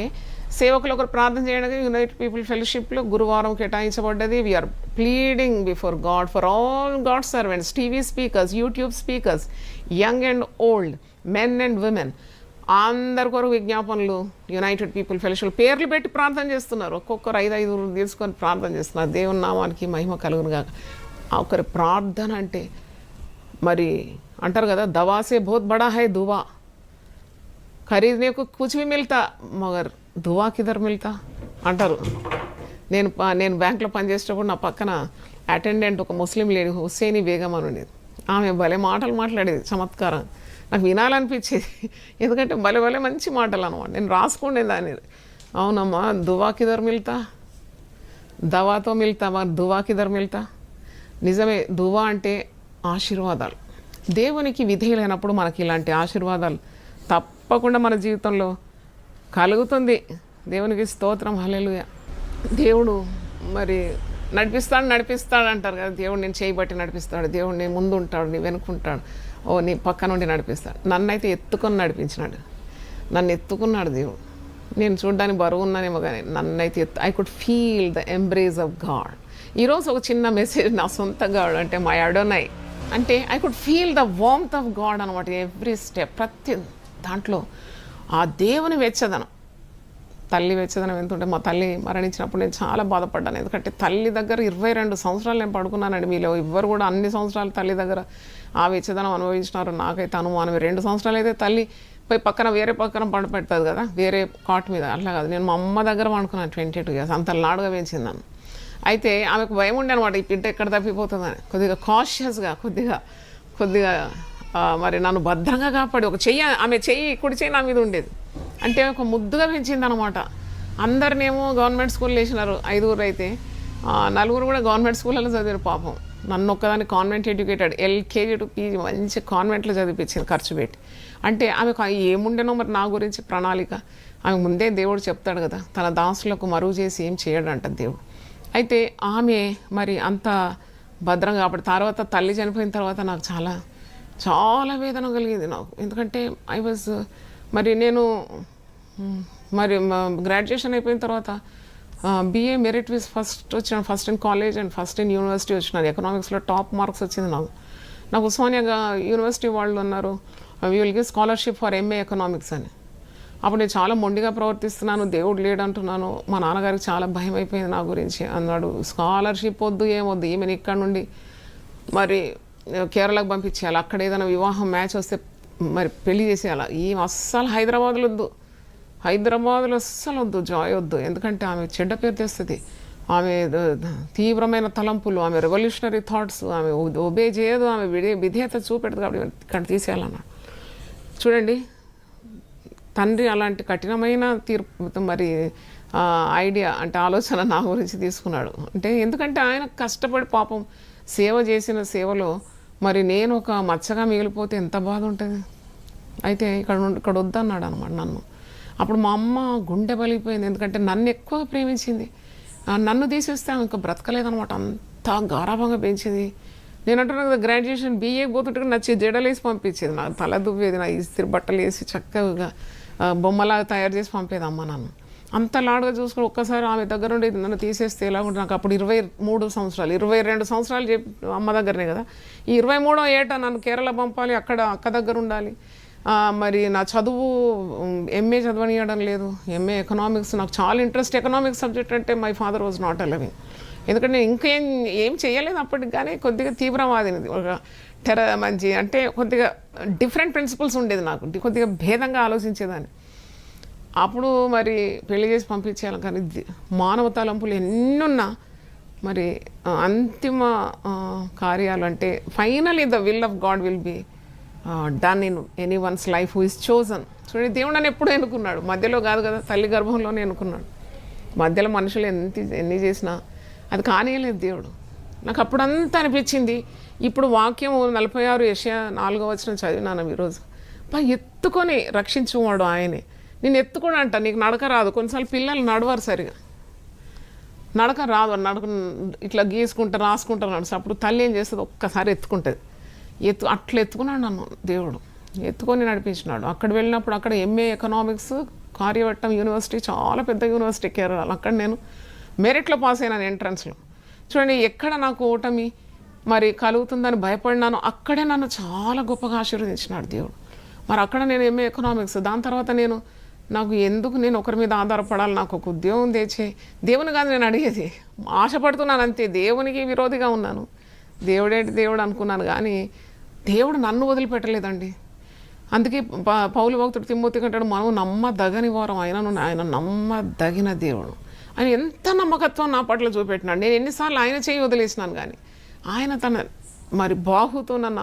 Speaker 1: సేవకులు ఒకరు ప్రార్థన చేయడానికి యునైటెడ్ పీపుల్ ఫెలోషిప్లో గురువారం కేటాయించబడ్డది. We are pleading before God for all God servants, TV speakers, YouTube speakers, young and old, men and women, అందరి కొరకు విజ్ఞాపనలు యునైటెడ్ పీపుల్ ఫెలోషిప్ పేర్లు పెట్టి ప్రార్థన చేస్తున్నారు. ఒక్కొక్కరు 5 తీసుకొని ప్రార్థన చేస్తున్నారు. దేవుని నామానికి మహిమ కలుగునుగా. ఒకరి ప్రార్థన అంటే మరి అంటారు కదా, దవాసే బహుత్ బడా హై దువా, ఖరీదునే కుచ్ భీ మిల్తా మగర్ దువా కిధర్ మిల్తా అంటారు. నేను బ్యాంక్లో పనిచేసేటప్పుడు నా పక్కన అటెండెంట్ ఒక ముస్లిం లేడీ హుస్సేని బేగం అని ఉండేది. ఆమె భలే మాటలు మాట్లాడేది, చమత్కారం. నాకు వినాలనిపించేది, ఎందుకంటే భలే మంచి మాటలు అనమాట. నేను రాసుకుండే దాన్ని. అవునమ్మా, దువా కిధర్ మిల్తా, దవాతో మిల్తా, మరి దువా కిధర్ మిల్తా. నిజమే, దువా అంటే ఆశీర్వాదాలు. దేవునికి విధేయులైనప్పుడు మనకి ఇలాంటి ఆశీర్వాదాలు తప్పకుండా మన జీవితంలో కలుగుతుంది. దేవునికి స్తోత్రం, హల్లెలూయా. దేవుడు మరి నడిపిస్తాడు అంటారు కదా. దేవుడు నేను చేయబట్టి నడిపిస్తాడు, దేవుడు నీ ముందు ఉంటాడు, నీ వెనుకుంటాడు, నీ పక్క నుండి నడిపిస్తాడు. నన్నైతే ఎత్తుకొని నడిపించినాడు, నన్ను ఎత్తుకున్నాడు దేవుడు. నేను చూడడానికి బరువు ఉన్నానేమో కానీ నన్నైతే I could feel the embrace of God. ఈరోజు ఒక చిన్న మెసేజ్, నా సొంత గాడ్ అంటే మై అడోనై అంటే I could feel the warmth of God అనమాట. ఎవ్రీ స్టెప్, ప్రతి దాంట్లో ఆ దేవుని వెచ్చదనం. తల్లి వెచ్చదనం ఎంత ఉంటే, మా తల్లి మరణించినప్పుడు నేను చాలా బాధపడ్డాను. ఎందుకంటే తల్లి దగ్గర 22 సంవత్సరాలు నేను పడుకున్నానండి. మీలో ఎవ్వరు కూడా అన్ని సంవత్సరాలు తల్లి దగ్గర ఆ వెచ్చదనం అనుభవించినారు నాకైతే అనుమానం. 2 సంవత్సరాలు అయితే తల్లి పోయి వేరే పక్కన పడుతుంది కదా, వేరే కాట్ మీద. అట్లా కాదు, నేను మా అమ్మ దగ్గర పండుకున్నాను 22 years. అంత లాడుగా పెంచింది నన్ను. అయితే ఆమెకు భయం ఉండే అనమాట, ఈ పిట్ట ఎక్కడ తప్పిపోతుందని. కొద్దిగా కాషియస్గా కొద్దిగా మరి నన్ను భద్రంగా కాపాడి ఒక ఆమె కుడి చెయ్యి నా మీద ఉండేది. అంటే ఒక ముద్దుగా పెంచింది అనమాట. అందరినేమో గవర్నమెంట్ స్కూల్లో వేసినారు, 5 అయితే 4 కూడా గవర్నమెంట్ స్కూళ్ళలో చదివారు పాపం. నన్ను ఒక్కదాన్ని convent educated, LKG to PG మంచి కాన్వెంట్లో చదివించింది ఖర్చు పెట్టి. అంటే ఆమెకు ఏముండేనో మరి నా గురించి ప్రణాళిక. ఆమె ముందే దేవుడు చెప్తాడు కదా, తన దాసులకు మరువు చేసి ఏం చేయడంట దేవుడు. అయితే ఆమె మరి అంత భద్రంగా కాబట్టి తర్వాత తల్లి చనిపోయిన తర్వాత నాకు చాలా వేదన కలిగింది నాకు. ఎందుకంటే మరి నేను గ్రాడ్యుయేషన్ అయిపోయిన తర్వాత BA merit with first in college and first in university వచ్చినాను. ఎకనామిక్స్లో టాప్ మార్క్స్ వచ్చింది నాకు ఉస్మానియా యూనివర్సిటీ వాళ్ళు అన్నారు, we will give scholarship for MA economics అని. అప్పుడు నేను చాలా మొండిగా ప్రవర్తిస్తున్నాను, దేవుడు లేడంటున్నాను. మా నాన్నగారికి చాలా భయం అయిపోయింది నా గురించి. అన్నాడు, స్కాలర్షిప్ వద్దు, ఏమొద్దు, ఈమెను ఇక్కడ నుండి మరి కేరళకు పంపించేయాలి, అక్కడ ఏదైనా వివాహం మ్యాచ్ వస్తే మరి పెళ్లి చేసేయాలి. అస్సలు హైదరాబాద్లో అస్సలు వద్దు, జాయ్ వద్దు. ఎందుకంటే ఆమె చెడ్డ పేరు తెస్తుంది, ఆమె తీవ్రమైన తలంపులు, ఆమె రెవల్యూషనరీ థాట్స్, ఆమె ఒబే చేయదు, ఆమె విధేయత చూపెడదు, కాబట్టి ఇక్కడ తీసేయాలన్నాడు. చూడండి, తండ్రి అలాంటి కఠినమైన తీర్పు మరి ఐడియా అంటే ఆలోచన నా గురించి తీసుకున్నాడు. అంటే ఎందుకంటే ఆయన కష్టపడి పాపం సేవ చేసిన సేవలో మరి నేను ఒక మచ్చగా మిగిలిపోతే ఎంత బాధ ఉంటుంది. అయితే ఇక్కడ వద్దన్నాడు అనమాట నన్ను. అప్పుడు మా అమ్మ గుండె పలిగిపోయింది, ఎందుకంటే నన్ను ఎక్కువ ప్రేమించింది. నన్ను తీసేస్తే ఆమె ఇంకా బ్రతకలేదనమాట, అంత గారాభంగా పెంచింది. నేను అంటున్నాను కదా, గ్రాడ్యుయేషన్ BA పోతుంటే నచ్చి జడలేసి పంపించేది, నాకు తల దువ్వేది, నా ఇస్త్రీ బట్టలు వేసి చక్కగా బొమ్మలాగా తయారు చేసి పంపేది అమ్మ నన్ను. అంత లాడుగా చూసుకుని ఒక్కసారి ఆమె దగ్గర ఉండేది నన్ను తీసేస్తే ఎలా ఉంటుంది. నాకు అప్పుడు 23 సంవత్సరాలు, 22 సంవత్సరాలు అమ్మ దగ్గరనే కదా. ఈ 23వ ఏట నన్ను కేరళ పంపాలి, అక్కడ అక్క దగ్గర ఉండాలి. మరి నా చదువు MA చదవనియడం లేదు, MA ఎకనామిక్స్. నాకు చాలా ఇంట్రెస్ట్ ఎకనామిక్స్ సబ్జెక్ట్ అంటే. My father was not allowing, ఎందుకంటే ఏం చేయలేదు అప్పటికి. కానీ కొద్దిగా తీవ్రవాదినది, ఒక మంచి అంటే కొద్దిగా డిఫరెంట్ ప్రిన్సిపల్స్ ఉండేది నాకు, కొద్దిగా భేదంగా ఆలోచించేదాన్ని. అప్పుడు మరి పెళ్లి చేసి పంపించేయాలి. కానీ మానవ తలంపులు ఎన్నున్నా మరి అంతిమ కార్యాలు అంటే finally the will of God will be done in any one's life who is chosen. చూడండి, దేవుడు నన్ను ఎప్పుడు ఎన్నుకున్నాడు, మధ్యలో కాదు కదా, తల్లి గర్భంలోనే ఎన్నుకున్నాడు. మధ్యలో మనుషులు ఎన్ని చేసినా అది కానియలేదు దేవుడు. నాకు అప్పుడంతా అనిపించింది. ఇప్పుడు వాక్యం 46 యెషయా 4వ వచనం చదివినాను ఈరోజు. ఎత్తుకొని రక్షించువాడు ఆయనే. నేను ఎత్తుకొని అంట, నీకు నడక రాదు. కొన్నిసార్లు పిల్లలు నడవరు సరిగా, నడక రాదు, ఇట్లా గీసుకుంటారు, రాసుకుంటారు నడుసు. అప్పుడు తల్లి ఏం చేస్తుంది, ఒక్కసారి ఎత్తుకుంటుంది. అట్లా ఎత్తుకున్నాడు నన్ను దేవుడు, ఎత్తుకొని నడిపించినాడు. అక్కడ వెళ్ళినప్పుడు అక్కడ MA ఎకనామిక్స్ కార్యవట్టం యూనివర్సిటీ, చాలా పెద్ద యూనివర్సిటీ కేరళ. అక్కడ నేను మెరిట్లో పాస్ అయినాను ఎంట్రన్స్లో. చూడండి, ఎక్కడ నాకు ఓటమి మరి కలుగుతుందని భయపడినాను, అక్కడే నన్ను చాలా గొప్పగా ఆశీర్వదించినాడు దేవుడు. మరి అక్కడ నేను MA ఎకనామిక్స్, దాని తర్వాత నాకు ఎందుకు నేను ఒకరి మీద ఆధారపడాలి, నాకు ఒక ఉద్యోగం తెచ్చే. దేవుని కాదు నేను అడిగేది, ఆశపడుతున్నాను అంతే. దేవునికి విరోధిగా ఉన్నాను, దేవుడేంటి దేవుడు అనుకున్నాను. కానీ దేవుడు నన్ను వదిలిపెట్టలేదండి. అందుకే పౌలు భక్తుడు తిమోతికి అంటాడు, మనం నమ్మదగని వారం ఆయన నమ్మదగిన దేవుడు. ఆయన ఎంత నమ్మకత్వం నా పట్ల చూపెట్టినాడు. నేను ఎన్నిసార్లు ఆయన చేయి వదిలేసినాను, కానీ ఆయన తన మరి బాహుతో నన్ను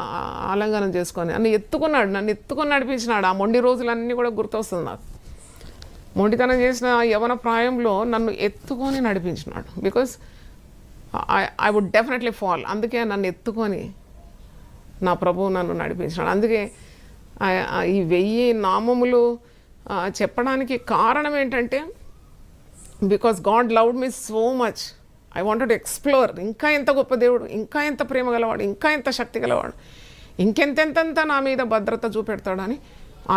Speaker 1: ఆలింగనం చేసుకొని నన్ను ఎత్తుకొని నడిపించినాడు. ఆ మొండి రోజులన్నీ కూడా గుర్తొస్తుంది నాకు. మొండితనం చేసిన యవన ప్రాయంలో నన్ను ఎత్తుకొని నడిపించినాడు. Because I would definitely fall. అందుకే నన్ను ఎత్తుకొని నా ప్రభువు నన్ను నడిపించినాడు. అందుకే ఈ 1000 నామములు చెప్పడానికి కారణం ఏంటంటే, because God loved me so much, I wanted to explore. ఇంకా ఎంత గొప్ప దేవుడు, ఇంకా ఎంత ప్రేమ గలవాడు, ఇంకా ఎంత శక్తి గలవాడు, ఇంకెంతెంత నా మీద భద్రత చూపెడతాడని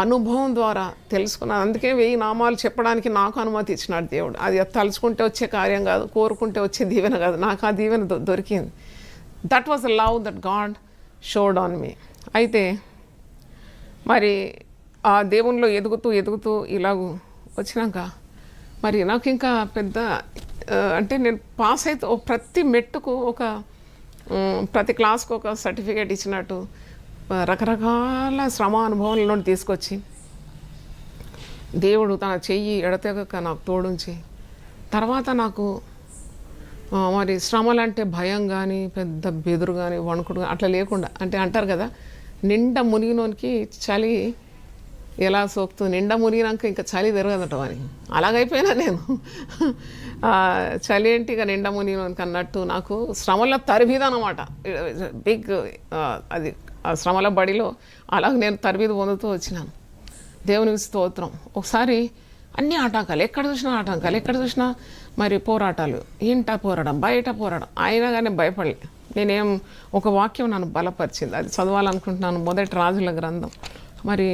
Speaker 1: అనుభవం ద్వారా తెలుసుకున్నాను. అందుకే 1000 నామాలు చెప్పడానికి నాకు అనుమతి ఇచ్చినాడు దేవుడు. అది తలుచుకుంటే వచ్చే కార్యం కాదు, కోరుకుంటే వచ్చే దీవెన కాదు. నాకు ఆ దీవెన దొరికింది. That was the love that God showed on me. అయితే మరి ఆ దేవునిలో ఎదుగుతూ ఇలాగూ వచ్చినాక మరి నాకు ఇంకా పెద్ద అంటే నేను పాస్ అయితే ప్రతి మెట్టుకు ప్రతి క్లాస్కు ఒక సర్టిఫికేట్ ఇచ్చినట్టు రకరకాల శ్రమ అనుభవంలో తీసుకొచ్చి దేవుడు తన చెయ్యి ఎడతెగక నాకు తోడుంచి, తర్వాత నాకు మరి శ్రమలంటే భయం కానీ, పెద్ద బెదురు కానీ, వణుకుడు అట్లా లేకుండా. అంటే అంటారు కదా, నిండా మునిగినోనికి చలి ఎలా సోకుతుంది, నిండా మునిగినాక ఇంకా చలి తిరగదట అని. అలాగైపోయినా నేను. చలి ఏంటి ఇక నిండా మునిగినోనికి అన్నట్టు నాకు శ్రమల తరబీదు అనమాట. బిగ్ అది ఆ శ్రమల బడిలో అలాగ నేను తరబీదు పొందుతూ వచ్చినాను. దేవునికి స్తోత్రం. ఒకసారి అన్ని ఆటంకాలు, ఎక్కడ చూసినా మరి పోరాటాలు, ఇంట పోరాటం, బయట పోరాటం. అయినా కానీ భయపడలే. నేనేం ఒక వాక్యం నన్ను బలపరిచింది, అది చదవాలనుకుంటున్నాను. మొదటి రాజుల గ్రంథం మరి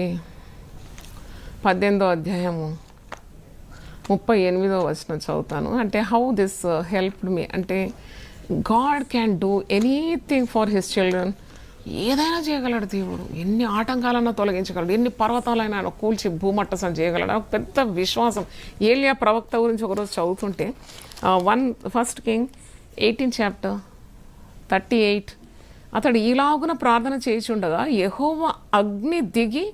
Speaker 1: 18వ అధ్యాయము 38వ వచనం చదువుతాను. అంటే హౌ దిస్ హెల్ప్డ్ మీ. అంటే God can do anything for his children. ఏదైనా చేయగలడు దేవుడు. ఎన్ని ఆటంకాలన్నా తొలగించగలడు, ఎన్ని పర్వతాలైనా ఆయన కూల్చి భూమట్టసం చేయగలడు. ఒక పెద్ద విశ్వాసం. ఏలియా ప్రవక్త గురించి ఒకరోజు చదువుతుంటే 1 కింగ్ 18 చాప్టర్ 38 అతడు ఈలాగున ప్రార్థన చేయుచుండగా యెహోవా అగ్ని దిగి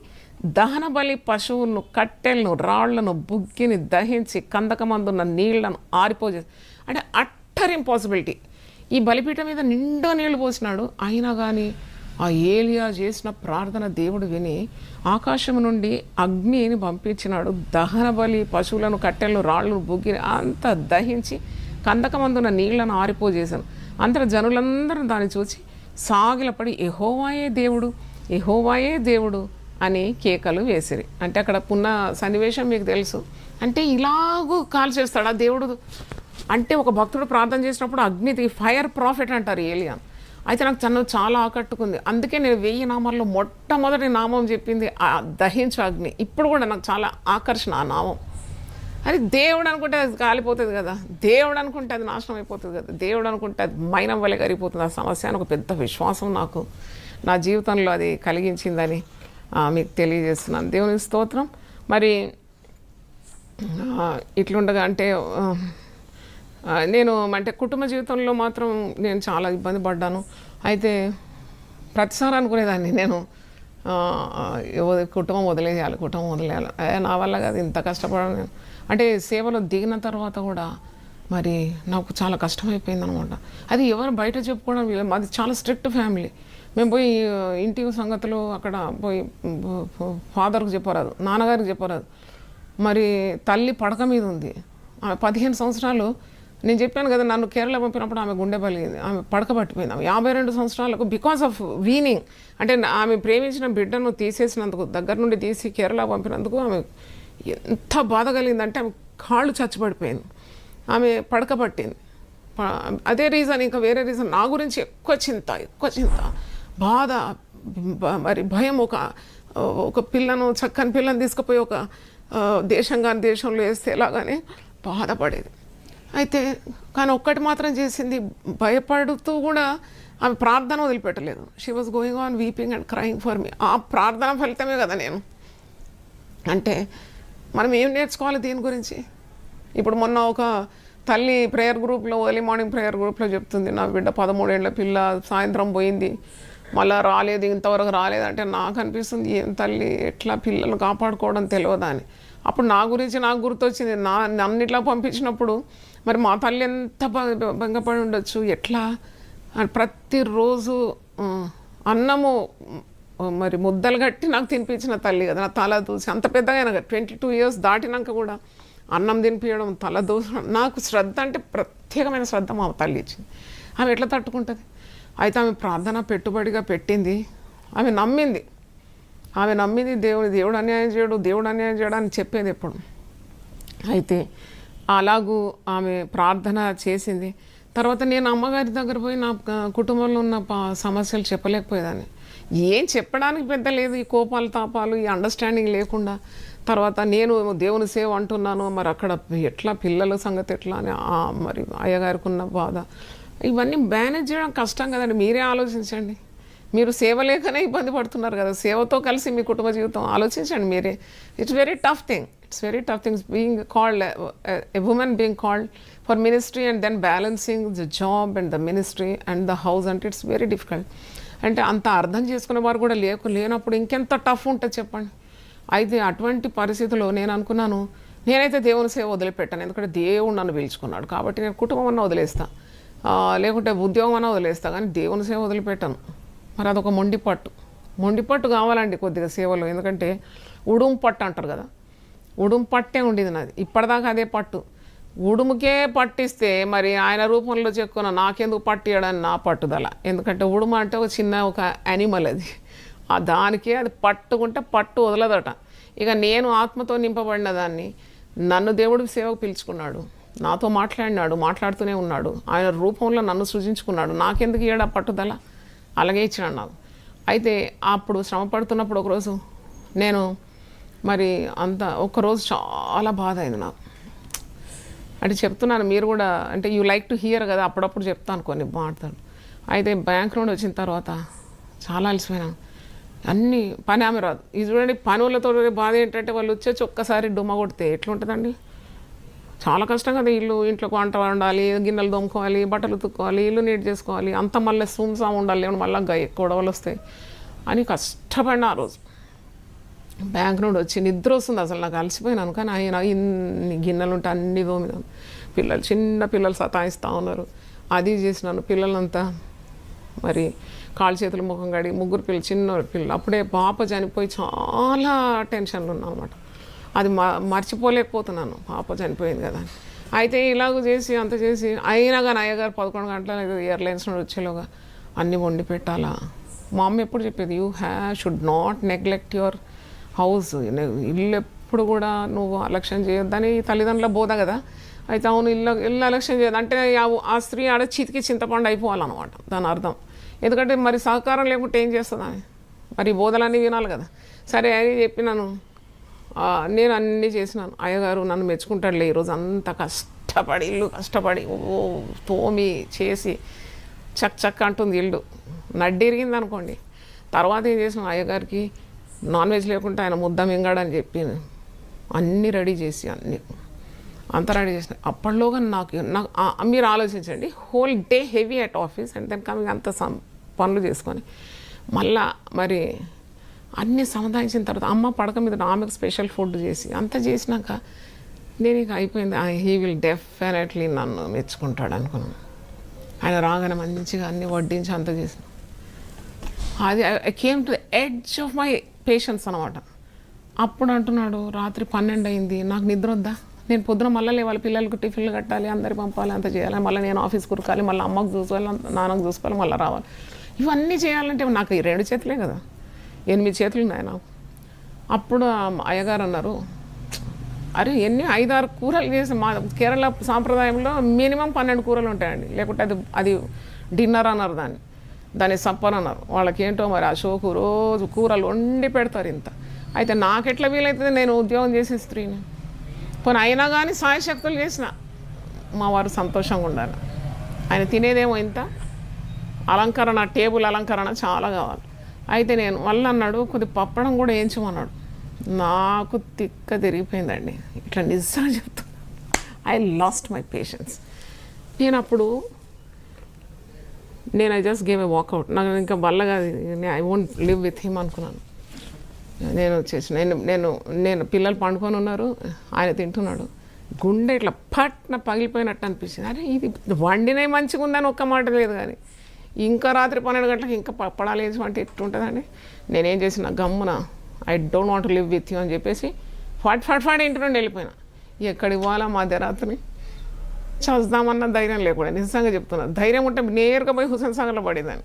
Speaker 1: దహన బలి పశువులను, కట్టెలను, రాళ్లను, బుగ్గిని దహించి కందకమందున్న నీళ్లను ఆరిపోజేసి. అంటే అట్టర్ ఇంపాసిబిలిటీ. ఈ బలిపీఠం మీద నిండా నీళ్లు పోసినాడు, అయినా కానీ ఆ ఏలియా చేసిన ప్రార్థన దేవుడు విని ఆకాశం నుండి అగ్నిని పంపించినాడు. దహన బలి, పశువులను, కట్టెలను, రాళ్ళు, బుగ్గిని అంతా దహించి కందకమందున నీళ్లను ఆరిపోజేశాను. అంతట జనులందరూ దాన్ని చూసి సాగిలపడి యెహోవాయే దేవుడు, యెహోవాయే దేవుడు అని కేకలు వేసిరి. అంటే అక్కడ పున్న సన్నివేశం మీకు తెలుసు. అంటే ఇలాగూ కాల్ చేస్తాడు ఆ దేవుడు. అంటే ఒక భక్తుడు ప్రార్థన చేసినప్పుడు అగ్ని, ఫైర్ ప్రాఫిట్ అంటారు ఏలియా. అయితే నాకు తను చాలా ఆకట్టుకుంది. అందుకే నేను 1000 నామాల్లో మొట్టమొదటి నామం చెప్పింది ఆ దహించు అగ్ని. ఇప్పుడు కూడా నాకు చాలా ఆకర్షణ ఆ నామం. అది దేవుడు అనుకుంటే అది కాలిపోతుంది కదా, దేవుడు అనుకుంటే అది నాశనం అయిపోతుంది కదా, దేవుడు అనుకుంటే అది మైనం వల్ల కరిగిపోతుంది ఆ సమస్య అని ఒక పెద్ద విశ్వాసం నాకు నా జీవితంలో అది కలిగించిందని మీకు తెలియజేస్తున్నాను. దేవుని స్తోత్రం. మరి ఇట్లుండగా అంటే నేను అంటే కుటుంబ జీవితంలో మాత్రం నేను చాలా ఇబ్బంది పడ్డాను. అయితే ప్రతిసారి అనుకునేదాన్ని నేను కుటుంబం వదిలేయాలి, కుటుంబం వదిలేయాలి. నా వల్ల కాదు, ఇంత కష్టపడాను నేను. అంటే సేవలో దిగిన తర్వాత కూడా మరి నాకు చాలా కష్టమైపోయింది అనమాట. అది ఎవరు బయట చెప్పుకోవడం లేదు. మాది చాలా స్ట్రిక్ట్ ఫ్యామిలీ. మేము పోయి ఇంటి సంగతులు అక్కడ పోయి ఫాదర్కి చెప్పరాదు, నాన్నగారికి చెప్పరాదు. మరి తల్లి పడక మీద ఉంది. ఆమె 15 సంవత్సరాలు, నేను చెప్పాను కదా నన్ను కేరళ పంపినప్పుడు ఆమె గుండె బలిగింది, ఆమె పడక పట్టిపోయింది. ఆమె 52 సంవత్సరాలకు బికాస్ ఆఫ్ వీనింగ్, అంటే ఆమె ప్రేమించిన బిడ్డను తీసేసినందుకు, దగ్గర నుండి తీసి కేరళ పంపినందుకు ఆమె ఎంత బాధ కలిగిందంటే ఆమె కాళ్ళు చచ్చిపడిపోయింది, ఆమె పడక పట్టింది. అదే రీజన్, ఇంకా వేరే రీజన్ నా గురించి ఎక్కువ చింత, బాధ, మరి భయం. ఒక పిల్లను, చక్కని పిల్లని తీసుకుపోయి ఒక దేశంలో వేస్తే ఎలాగానే బాధపడేది. అయితే కానీ ఒక్కటి మాత్రం చేసింది, భయపడుతూ కూడా ఆమె ప్రార్థన వదిలిపెట్టలేదు. She was going on weeping and crying for me. ఆ ప్రార్థన ఫలితమే కదా నేను. అంటే మనం ఏం నేర్చుకోవాలి దీని గురించి? ఇప్పుడు మొన్న ఒక తల్లి ప్రేయర్ గ్రూప్లో, ఎర్లీ మార్నింగ్ ప్రేయర్ గ్రూప్లో చెప్తుంది, నా బిడ్డ 13 ఏళ్ల పిల్ల సాయంత్రం పోయింది, మళ్ళీ రాలేదు, ఇంతవరకు రాలేదంటే నాకు అనిపిస్తుంది ఏం తల్లి, ఎట్లా పిల్లలు కాపాడుకోవడం తెలియదా అని. అప్పుడు నా గురించి నాకు గుర్తొచ్చింది, నన్ను ఇట్లా పంపించినప్పుడు మరి మా తల్లి ఎంత భంగపడి ఉండొచ్చు, ఎట్లా ప్రతిరోజు అన్నము మరి ముద్దలు కట్టి నాకు తినిపించిన తల్లి కదా. నా తల దూసి అంత పెద్దగా 22 years దాటినాక కూడా అన్నం తినిపించడం, తల దూసడం, నాకు శ్రద్ధ అంటే ప్రత్యేకమైన శ్రద్ధ మా తల్లి ఇచ్చింది. ఆమె ఎట్లా తట్టుకుంటుంది? అయితే ఆమె ప్రార్థన పెట్టుబడిగా పెట్టింది, ఆమె నమ్మింది దేవుడు అన్యాయం చేయడు అని చెప్పేది ఎప్పుడు. అయితే అలాగూ ఆమె ప్రార్థన చేసింది. తర్వాత నేను అమ్మగారి దగ్గర పోయి నా కుటుంబంలో ఉన్న సమస్యలు చెప్పలేకపోయేదాన్ని. ఏం చెప్పడానికి పెద్ద లేదు, ఈ కోపాలు తాపాలు, ఈ అండర్స్టాండింగ్ లేకుండా. తర్వాత నేను దేవుని సేవ అంటున్నాను, మరి అక్కడ ఎట్లా పిల్లల సంగతి ఎట్లా అని మరి అయ్యగారికి ఉన్న బాధ, ఇవన్నీ మేనేజ్ చేయడం కష్టం కదండి. మీరే ఆలోచించండి. మీరు సేవ లేకనే ఇబ్బంది పడుతున్నారు కదా, సేవతో కలిసి మీ కుటుంబ జీవితం ఆలోచించండి మీరే. It's very tough things being called a woman being called for ministry and then balancing the job and the ministry and the house అంటే ఇట్స్ వెరీ డిఫికల్ట్. అంటే అంత అర్థం చేసుకునే వారు కూడా లేనప్పుడు ఇంకెంత టఫ్ ఉంటుంది చెప్పండి. అయితే అటువంటి పరిస్థితుల్లో నేను అనుకున్నాను, నేనైతే దేవుని సేవ వదిలిపెట్టాను, ఎందుకంటే దేవుడు నన్ను పిలుచుకున్నాడు కాబట్టి నేను కుటుంబం అన్నా వదిలేస్తా, లేకుంటే ఉద్యోగం అన్నా వదిలేస్తా, కానీ దేవుని సేవ వదిలిపెట్టాను. మరి అదొక మొండిపట్టు కావాలండి కొద్దిగా సేవలో. ఎందుకంటే ఉడుము పట్టు అంటారు కదా, ఉడుము పట్టే ఉండేది నాది ఇప్పటిదాకా, అదే పట్టు. ఉడుముకే పట్టిస్తే మరి ఆయన రూపంలో చెక్కున్న నాకెందుకు పట్టియడని నా పట్టుదల. ఎందుకంటే ఉడుము అంటే ఒక యానిమల్, అది దానికే అది పట్టుకుంటే పట్టు వదలదట. ఇక నేను ఆత్మతో నింపబడిన దాన్ని, నన్ను దేవుడు సేవకు పిలుచుకున్నాడు, నాతో మాట్లాడుతూనే ఉన్నాడు, ఆయన రూపంలో నన్ను సృజించుకున్నాడు, నాకెందుకు ఇయ్యడా పట్టుదల, అలాగే ఇచ్చినాడు నాకు. అయితే అప్పుడు శ్రమ పడుతున్నప్పుడు ఒకరోజు నేను మరి ఒక్కరోజు చాలా బాధ అయింది నాకు. అంటే చెప్తున్నాను, మీరు కూడా అంటే యూ లైక్ టు హియర్ కదా, అప్పుడప్పుడు చెప్తాను కొన్ని మాట్లాడు. అయితే బ్యాంక్ నుండి వచ్చిన తర్వాత చాలా అలసిపోయినాను, అన్నీ పని ఆమె రాదు. ఇది చూడండి, పని వాళ్ళతో బాధ ఏంటంటే వాళ్ళు వచ్చేసి ఒక్కసారి డుమ్మ కొడితే ఎట్లుంటుందండి, చాలా కష్టం కదా. ఇంట్లో వంట వండాలి, గిన్నెలు దొమ్ముకోవాలి, బట్టలు ఉతుక్కోవాలి, ఇల్లు నీట్ చేసుకోవాలి, అంత మళ్ళీ సూమ్సాం ఉండాలి, మళ్ళీ గొడవలు వస్తాయి అని కష్టపడిన ఆ రోజు. బ్యాంక్ నుండి వచ్చి నిద్ర వస్తుంది, అసలు నాకు అలసిపోయినాను. కానీ ఆయన ఇన్ని గిన్నెలు ఉంటే అన్ని దోమినాను, చిన్న పిల్లలు సతాయిస్తూ ఉన్నారు, అది చేసినాను. పిల్లలంతా మరి కాళ్ళు చేతులు ముఖం కడి ముగ్గురు పిల్లలు చిన్న పిల్లలు అప్పుడే పాప చనిపోయి చాలా టెన్షన్లో ఉన్నాను అనమాట. అది మర్చిపోలేకపోతున్నాను పాప చనిపోయింది కదా. అయితే ఇలాగ చేసి అంత చేసి అయినా కానీ అయ్యగారు 11 గంటల ఎయిర్లైన్స్ నుండి వచ్చేలోగా అన్నీ వండి పెట్టాలా. మా అమ్మ ఎప్పుడు చెప్పేది should not neglect your house, ఇల్లు ఎప్పుడు కూడా నువ్వు అలక్ష్యం చేయొద్దని తల్లిదండ్రుల బోధ కదా. అయితే అవును ఇల్లు అలక్ష్యం చేయదు అంటే ఆ స్త్రీ ఆడ చితికి చింతపండు అయిపోవాలన్నమాట దాని అర్థం. ఎందుకంటే మరి సహకారం లేకుంటే ఏం చేస్తుంది ఆమె, మరి బోధలన్నీ వినాలి కదా. సరే అని చెప్పినాను, నేను అన్నీ చేసినాను. అయ్యగారు నన్ను మెచ్చుకుంటాడులే, ఈరోజు అంత కష్టపడి ఇల్లు కష్టపడి తోమి చేసి చక్ అంటుంది ఇల్లు, నడ్డిరిగింది అనుకోండి. తర్వాత ఏం చేసినాం, అయ్యగారికి నాన్ వెజ్ లేకుండా ఆయన ముద్ద మింగాడని చెప్పి అన్నీ రెడీ చేసి అంతా రెడీ చేసిన. అప్పట్లోగా నాకు మీరు ఆలోచించండి, whole day heavy at office and then coming అంత పనులు చేసుకొని మళ్ళా మరి అన్నీ సముదాయించిన తర్వాత అమ్మ పడక మీద ఆమెకు స్పెషల్ ఫుడ్ చేసి అంత చేసినాక నేను ఇక అయిపోయింది. హీ విల్ డెఫినెట్లీ నన్ను మెచ్చుకుంటాడు అనుకున్నాను. ఆయన రాగానే మంచిగా అన్నీ వడ్డించి అంత చేసిన. అది I came to the edge of my patience అనమాట. అప్పుడు అంటున్నాడు, రాత్రి 12 అయింది, నాకు నిద్ర వద్దా, నేను పొద్దున మళ్ళీ లేవాలి, పిల్లలకు టిఫిన్లు కట్టాలి, అందరికి పంపాలి, అంత చేయాలి, మళ్ళీ నేను ఆఫీస్ కురకాలి, మళ్ళీ అమ్మకు చూసుకోవాలి, నాన్నకు చూసుకోవాలి, మళ్ళీ రావాలి. ఇవన్నీ చేయాలంటే నాకు ఈ 2 చేతులే కదా, 8 చేతులు ఉన్నాయి నాకు. అప్పుడు అయ్యగారు అన్నారు, అరే ఎన్ని 5-6 కూరలు చేసి, మా కేరళ సాంప్రదాయంలో మినిమం 12 కూరలు ఉంటాయండి, లేకుంటే అది డిన్నర్ అన్నారు, దాన్ని సప్పర్ అన్నారు. వాళ్ళకి ఏంటో మరి అశోకు రోజు కూరలు వండి పెడతారు ఇంత. అయితే నాకెట్లా వీలవుతుంది, నేను ఉద్యోగం చేసే స్త్రీని. పోనీ అయినా కానీ సాయశక్తులు చేసిన మా వారు సంతోషంగా ఉండాలి. ఆయన తినేదేమో ఇంత, అలంకరణ టేబుల్ అలంకరణ చాలా కావాలి. అయితే నేను మళ్ళీ అన్నాడు, కొద్ది పప్పడం కూడా వేయించమన్నాడు. నాకు తిక్క తిరిగిపోయిందండి, ఇట్లా నిజంగా చెప్తా. I lost my patience. నేను I just gave a walkout. నాకు ఇంకా బల్లగా I won't live with him అనుకున్నాను. నేను వచ్చేసి నేను పిల్లలు పండుకొని ఉన్నారు, ఆయన తింటున్నాడు, గుండె ఇట్లా పట్న పగిలిపోయినట్టు అనిపించింది. అరే ఇది వండినే మంచిగా ఉందని ఒక్క మాట లేదు, కానీ ఇంకా రాత్రి 12 గంటలకు ఇంకా పప్పడాలు వేసి అంటే ఎట్టుంటుందండి. నేనేం చేసిన, గమ్మున I don't want live with you అని చెప్పేసి ఫాట్ ఇంటి నుండి వెళ్ళిపోయినా. ఎక్కడికి పోవాలా మధ్యరాత్రి చదువుదామన్న ధైర్యం లేకుండా, నిజంగా చెప్తున్నా. ధైర్యం ఉంటే నేరుగా పోయి హుసేన్ సాగర్లో పడేదాన్ని.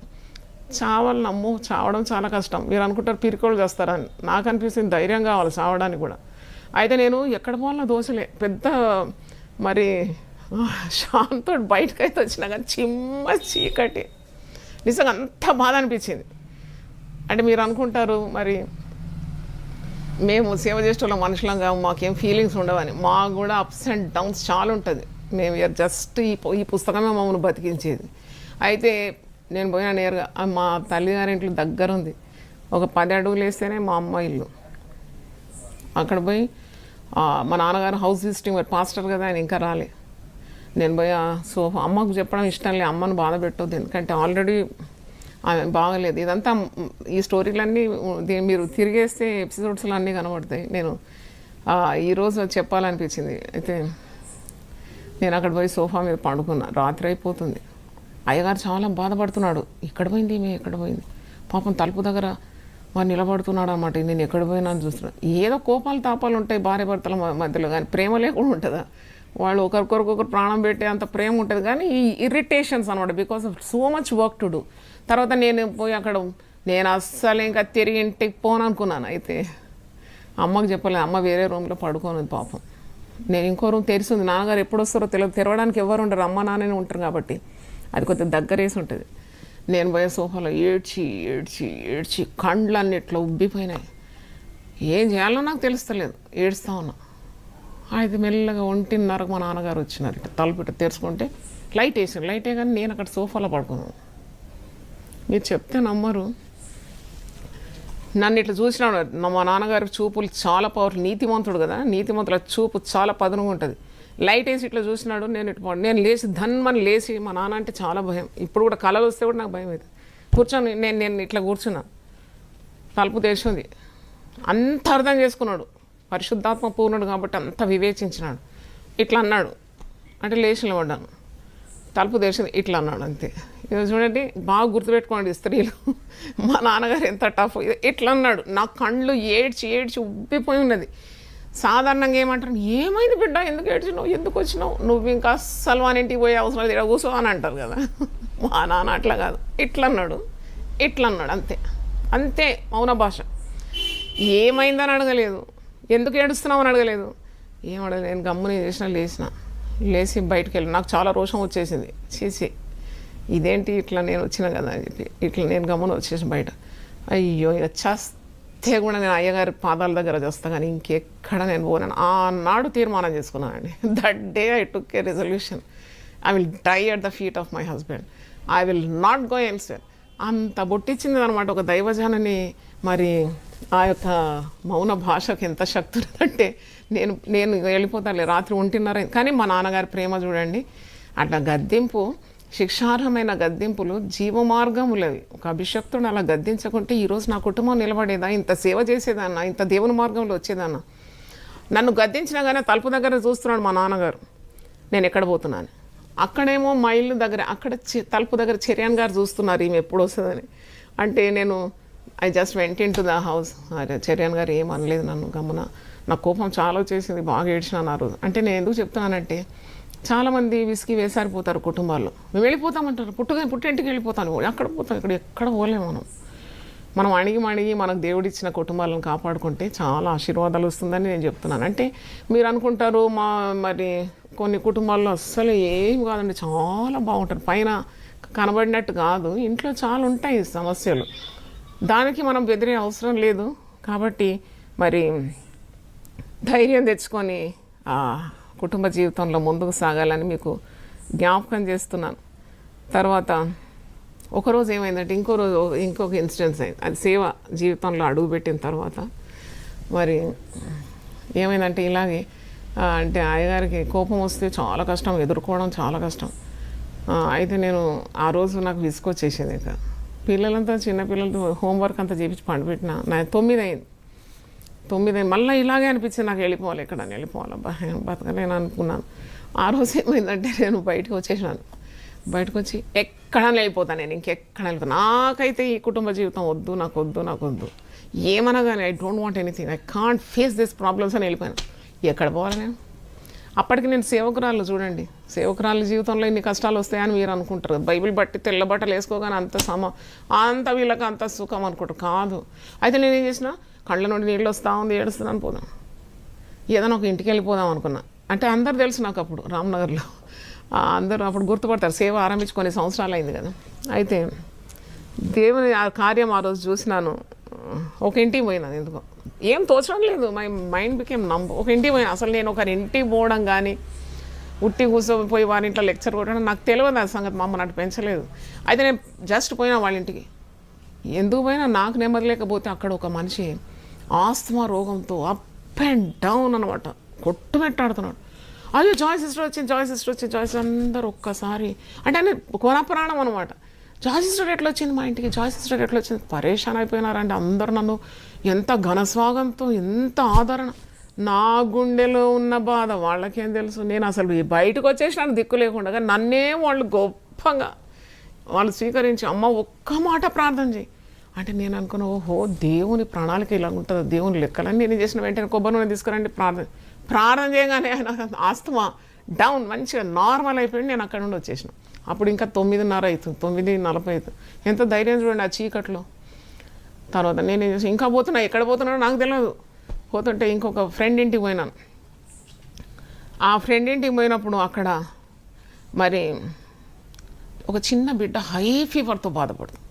Speaker 1: చావడం చాలా కష్టం. మీరు అనుకుంటారు పిరికోళ్ళు చేస్తారని, నాకు అనిపిస్తుంది ధైర్యం కావాలి చావడానికి కూడా. అయితే నేను ఎక్కడ పోవాలన్నా దోశలే, పెద్ద మరి షాన్తో బయటకైతే వచ్చినా కానీ చీకటి, నిజంగా అంత బాధ అనిపించింది. అంటే మీరు అనుకుంటారు మరి మేము సేవ చేసేటోళ్ళ మనుషులంగా మాకేం ఫీలింగ్స్ ఉండవని. మాకు కూడా అప్స్ అండ్ డౌన్స్ చాలా ఉంటుంది. మేము జస్ట్ ఈ పుస్తకమే మమ్మల్ని బతికించేది. అయితే నేను పోయినా నేరుగా, మా తల్లిగారింట్లో దగ్గర ఉంది, ఒక 10 అడుగులు వేస్తేనే మా అమ్మ ఇల్లు. అక్కడ పోయి మా నాన్నగారు హౌస్ విజిటింగ్ పాస్టర్ కదా, ఆయన ఇంకా రాలే. నేను పోయి సోఫా, అమ్మకు చెప్పడం ఇష్టం లేదు, అమ్మను బాధ పెట్టొద్దు, ఎందుకంటే ఆల్రెడీ ఆమె బాగలేదు. ఇదంతా ఈ స్టోరీలన్నీ మీరు తిరిగేస్తే ఎపిసోడ్స్లో అన్నీ కనబడతాయి. నేను ఈరోజు చెప్పాలనిపించింది. అయితే నేను అక్కడ పోయి సోఫా మీద పండుకున్నా, రాత్రి అయిపోతుంది. అయ్యగారు చాలా బాధపడుతున్నాడు, ఎక్కడ పోయింది పాపం, తలుపు దగ్గర వారు నిలబడుతున్నాడు అన్నమాట. నేను ఎక్కడ పోయినా అని చూస్తున్నాను. ఏదో కోపాలు తాపాలు ఉంటాయి భార్య భర్తల మధ్యలో, కానీ ప్రేమ లేకుండా ఉంటుందా? వాళ్ళు ఒకరికొకరు ప్రాణం పెట్టే అంత ప్రేమ ఉంటుంది, కానీ ఈ ఇరిటేషన్స్ అనమాట, because of so much work to do. తర్వాత నేను పోయి అక్కడ నేను అస్సలు ఇంకా తిరిగి ఇంటికి పోను అనుకున్నాను. అయితే అమ్మకు చెప్పలేదు, అమ్మ వేరే రూమ్లో పడుకోనుంది పాపం. నేను ఇంకో రూమ్ తెరిచింది, నాన్నగారు ఎప్పుడు వస్తారో తెలియదు, తెరవడానికి ఎవరు ఉండరు, అమ్మ నాన్ననే ఉంటారు కాబట్టి అది కొద్దిగా దగ్గరేసి ఉంటుంది. నేను పోయే సోఫాలో ఏడ్చి కండ్లన్నీ ఇట్లా ఉబ్బిపోయినాయి. ఏం చేయాలో నాకు తెలుస్తలేదు, ఏడుస్తూ ఉన్నా. అయితే మెల్లగా 1:30కు మా నాన్నగారు వచ్చినారు. ఇట్లా తలుపు ఇట్లా తెరుచుకుంటే లైట్ వేసాను, కానీ నేను అక్కడ సోఫాలో పడుకున్నాను. మీరు చెప్తే నమ్మరు, నన్ను ఇట్లా చూసినాడు. మా నాన్నగారి చూపులు చాలా పవర్ఫుల్, నీతిమంతుడు కదా, నీతిమంతుల చూపు చాలా పదునుగా ఉంటుంది. లైట్ వేసి ఇట్లా చూసినాడు. నేను లేచి ధన్మని లేచి, మా నాన్న అంటే చాలా భయం, ఇప్పుడు కూడా కళలు వస్తే కూడా నాకు భయం అవుతుంది. కూర్చొని నేను ఇట్లా కూర్చున్నా, తలుపు తెరిచింది. అంత అర్థం చేసుకున్నాడు, పరిశుద్ధాత్మ పూర్ణుడు కాబట్టి అంత వివేచించినాడు. ఇట్లా అన్నాడు అంటే లేచి నిలబడ్డాను, తలుపు తెరిచింది, ఇట్లా అన్నాడు అంతే. ఇక చూడండి, బాగా గుర్తుపెట్టుకోండి స్త్రీలు. మా నాన్నగారు ఎంత టఫ్ ఇట్లా అన్నాడు. నా కళ్ళు ఏడ్చి ఏడ్చి ఉబ్బిపోయి ఉన్నది. సాధారణంగా ఏమంటారు, ఏమైంది బిడ్డ, ఎందుకు ఏడ్చినావు, ఎందుకు వచ్చినావు, నువ్వు ఇంకా అస్సలు వాని ఇంటికి పోయే అవసరం లేదు, ఇక్కడ కూర్చో అని అంటారు కదా. మా నాన్న అట్లా కాదు, ఇట్లా అన్నాడు, ఇట్లా అన్నాడు, అంతే అంతే. మౌన భాష. ఏమైందని అడగలేదు, ఎందుకు ఏడుస్తున్నావు అని అడగలేదు, ఏం అడగలేదు. నేను గమ్ముని లేచి బయటకు వెళ్ళి నాకు చాలా రోషం వచ్చేసింది. చేసి ఇదేంటి ఇట్లా నేను వచ్చిన కదా అని చెప్పి ఇట్లా నేను గమ్మున వచ్చేసి బయట. అయ్యో, ఇక చేస్తే కూడా నేను అయ్యగారి పాదాల దగ్గర చేస్తా కానీ ఇంకెక్కడ నేను పోనాను. ఆనాడు తీర్మానం చేసుకున్నానండి. That day I took a resolution, I will die at the feet of my husband, I will not go elsewhere. అంత బొట్టిచ్చింది అనమాట ఒక దైవజనని. మరి ఆ యొక్క మౌన భాషకు ఎంత శక్తి ఉందంటే నేను వెళ్ళిపోతానులే, రాత్రి 1:30. కానీ మా నాన్నగారి ప్రేమ చూడండి. అట్లా గద్దింపు, శిక్షార్హమైన గద్దింపులు జీవమార్గములవి. ఒక అభిషక్తుడు అలా గద్దించకుంటే ఈరోజు నా కుటుంబం నిలబడేదా, ఇంత సేవ చేసేదాన్నా, ఇంత దేవుని మార్గంలో వచ్చేదాన్నా. నన్ను గద్దించినా కానీ తలుపు దగ్గర చూస్తున్నాడు మా నాన్నగారు నేను ఎక్కడ పోతున్నాను. అక్కడేమో మా ఇల్లు దగ్గర, అక్కడ తలుపు దగ్గర చెర్యాన్ గారు చూస్తున్నారు ఈమె ఎప్పుడు వస్తుందని. అంటే నేను I just went in to the house. Cherian గారు ఏం అనలేదు నన్ను, గమ్మున. నా కోపం చాలా వచ్చేసింది, బాగా ఏడ్చినాను ఆ రోజు. అంటే నేను ఎందుకు చెప్తున్నానంటే, చాలామంది విసిగి వేసారిపోతారు కుటుంబాల్లో. మేము వెళ్ళిపోతామంటారు, పుట్టింటికి వెళ్ళిపోతాను, అక్కడ పోతాం, ఎక్కడ పోలేము. మనం అణిగి మనకు దేవుడిచ్చిన కుటుంబాలను కాపాడుకుంటే చాలా ఆశీర్వాదాలు వస్తుందని నేను చెప్తున్నాను. అంటే మీరు అనుకుంటారు మరి కొన్ని కుటుంబాల్లో అస్సలు ఏం కాదండి, చాలా బాగుంటారు, పైన కనబడినట్టు కాదు, ఇంట్లో చాలా ఉంటాయి సమస్యలు. దానికి మనం బెదిరే అవసరం లేదు. కాబట్టి మరి ధైర్యం తెచ్చుకొని ఆ కుటుంబ జీవితంలో ముందుకు సాగాలని మీకు జ్ఞాపకం చేస్తున్నాను. తర్వాత ఒకరోజు ఏమైందంటే ఇంకొక ఇన్సిడెన్స్ అయింది. అది సేవ జీవితంలో అడుగుపెట్టిన తర్వాత మరి ఏమైందంటే ఇలాగే అంటే అయ్యగారికి కోపం వస్తే చాలా కష్టం, ఎదుర్కోవడం చాలా కష్టం. అయితే నేను ఆ రోజు నాకు విసుకొచ్చేసేది. ఇక పిల్లలంతా చిన్నపిల్లలతో హోంవర్క్ అంతా చేపించి పండుపెట్టిన. నా 9 అయింది. మళ్ళీ ఇలాగే అనిపించింది నాకు, వెళ్ళిపోవాలి, ఎక్కడని వెళ్ళిపోవాలి, బతకలేను అనుకున్నాను. ఆ రోజు ఏమైందంటే నేను బయటకు వచ్చేసాను. బయటకు వచ్చి ఎక్కడని వెళ్ళిపోతాను, నేను ఇంకెక్కడ వెళ్ళిపోతాను, నాకైతే ఈ కుటుంబ జీవితం వద్దు, నాకు వద్దు, ఏమన్నా కానీ I don't want anything, I can't face this problems అని వెళ్ళిపోయాను. ఎక్కడ పోవాలి నేను? అప్పటికి నేను సేవకురాలు. చూడండి, సేవకురాలు జీవితంలో ఇన్ని కష్టాలు వస్తాయని మీరు అనుకుంటారు. బైబిల్ బట్టి తెల్ల బట్టలు వేసుకోగానే అంత వీళ్ళకి అంత సుఖం అనుకుంటారు. కాదు. అయితే నేను ఏం చేసిన, కళ్ళ నుండి నీళ్ళు వస్తూ ఉంది, ఏడుస్తున్నాను, పోదాం, ఏదైనా ఒక ఇంటికి వెళ్ళిపోదాం అనుకున్నా. అంటే అందరు తెలుసు నాకు అప్పుడు రామ్నగర్లో, అందరూ అప్పుడు గుర్తుపడతారు. సేవ ఆరంభించి కొన్ని సంవత్సరాలు అయింది కదా. అయితే దేవుని ఆ కార్యం ఆ రోజు చూసినాను. ఒక ఇంటికి పోయినాను, ఎందుకో ఏం తోచడం లేదు, మై మైండ్ బికేమ్ నంబ్. ఒక ఇంటికి పోయినా. అసలు నేను ఒకరి ఇంటికి పోవడం కానీ ఉట్టి కూర్చోపోయి వారి ఇంట్లో లెక్చర్ కొట్టడం నాకు తెలియదు. ఆ సంగతి మా అమ్మ నాకు పెంచలేదు. అయితే నేను జస్ట్ పోయినా వాళ్ళ ఇంటికి. ఎందుకు పోయినా నాకు నెమ్మది లేకపోతే అక్కడ ఒక మనిషి ఆస్తమా రోగంతో అప్ అండ్ డౌన్ అనమాట, కొట్టుమెట్టాడుతున్నాడు. అయ్యో జాయ్ సిస్టర్ వచ్చింది, జాయ్ అందరూ ఒక్కసారి అంటే అని కొనప్రాణం అనమాట. జాయ్ సిస్టర్ ఎట్లా వచ్చింది మా ఇంటికి, పరేషాన్ అయిపోయినారంటే అందరూ నన్ను ఎంత ఘనస్వాగంతో, ఎంత ఆదరణ. నా గుండెలో ఉన్న బాధ వాళ్ళకేం తెలుసు. నేను అసలు బయటకు వచ్చేసినాను దిక్కు లేకుండా, కానీ నన్నే వాళ్ళు గొప్పగా వాళ్ళు స్వీకరించి, అమ్మ ఒక్క మాట ప్రార్థన చేయి అంటే నేను అనుకున్నా, ఓహో దేవుని ప్రణాళిక ఇలా ఉంటుంది, దేవుని లెక్కలని. నేను చేసిన వెంటనే కొబ్బరి నూనె తీసుకురండి, ప్రార్థన చేయగానే ఆయన ఆస్తమా డౌన్ మంచిగా నార్మల్ అయిపోయింది. నేను అక్కడ నుండి వచ్చేసిన. అప్పుడు ఇంకా 9:30 అవుతుంది, 9:40 అవుతుంది. ఎంత ధైర్యం చూడండి ఆ చీకట్లో. తర్వాత నేను ఇంకా పోతున్నా, ఎక్కడ పోతున్నాడో నాకు తెలియదు. పోతుంటే ఇంకొక ఫ్రెండ్ ఇంటికి పోయినాను. ఆ ఫ్రెండ్ ఇంటికి పోయినప్పుడు అక్కడ మరి ఒక చిన్న బిడ్డ హై ఫీవర్తో బాధపడుతుంది.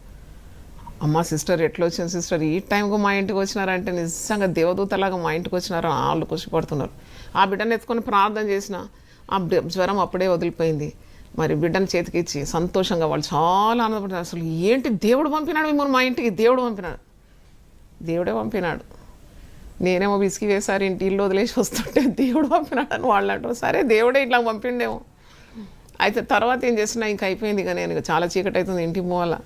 Speaker 1: అమ్మ సిస్టర్ ఎట్లా వచ్చింది సిస్టర్, ఈ టైంకు మా ఇంటికి వచ్చినారంటే నిజంగా దేవదూతలాగా మా ఇంటికి వచ్చినారు, వాళ్ళు ఖుషిపడుతున్నారు. ఆ బిడ్డను ఎత్తుకొని ప్రార్థన చేసిన, ఆ జ్వరం అప్పుడే వదిలిపోయింది. మరి బిడ్డను చేతికి ఇచ్చి సంతోషంగా వాళ్ళు చాలా ఆనందపడతారు. అసలు ఏంటి దేవుడు పంపినాడు మిమ్మల్ని మా ఇంటికి, దేవుడే పంపినాడు. నేనేమో విసిగి వేసారి ఇంటి ఇల్లు వదిలేసి వస్తుంటే దేవుడు పంపినాడు అని వాళ్ళు అంటారు. సరే దేవుడే ఇట్లా పంపిండేమో. అయితే తర్వాత ఏం చేసినా ఇంకా అయిపోయింది. ఇక నేను చాలా చీకటి అవుతుంది, ఇంటికి పోవాలా,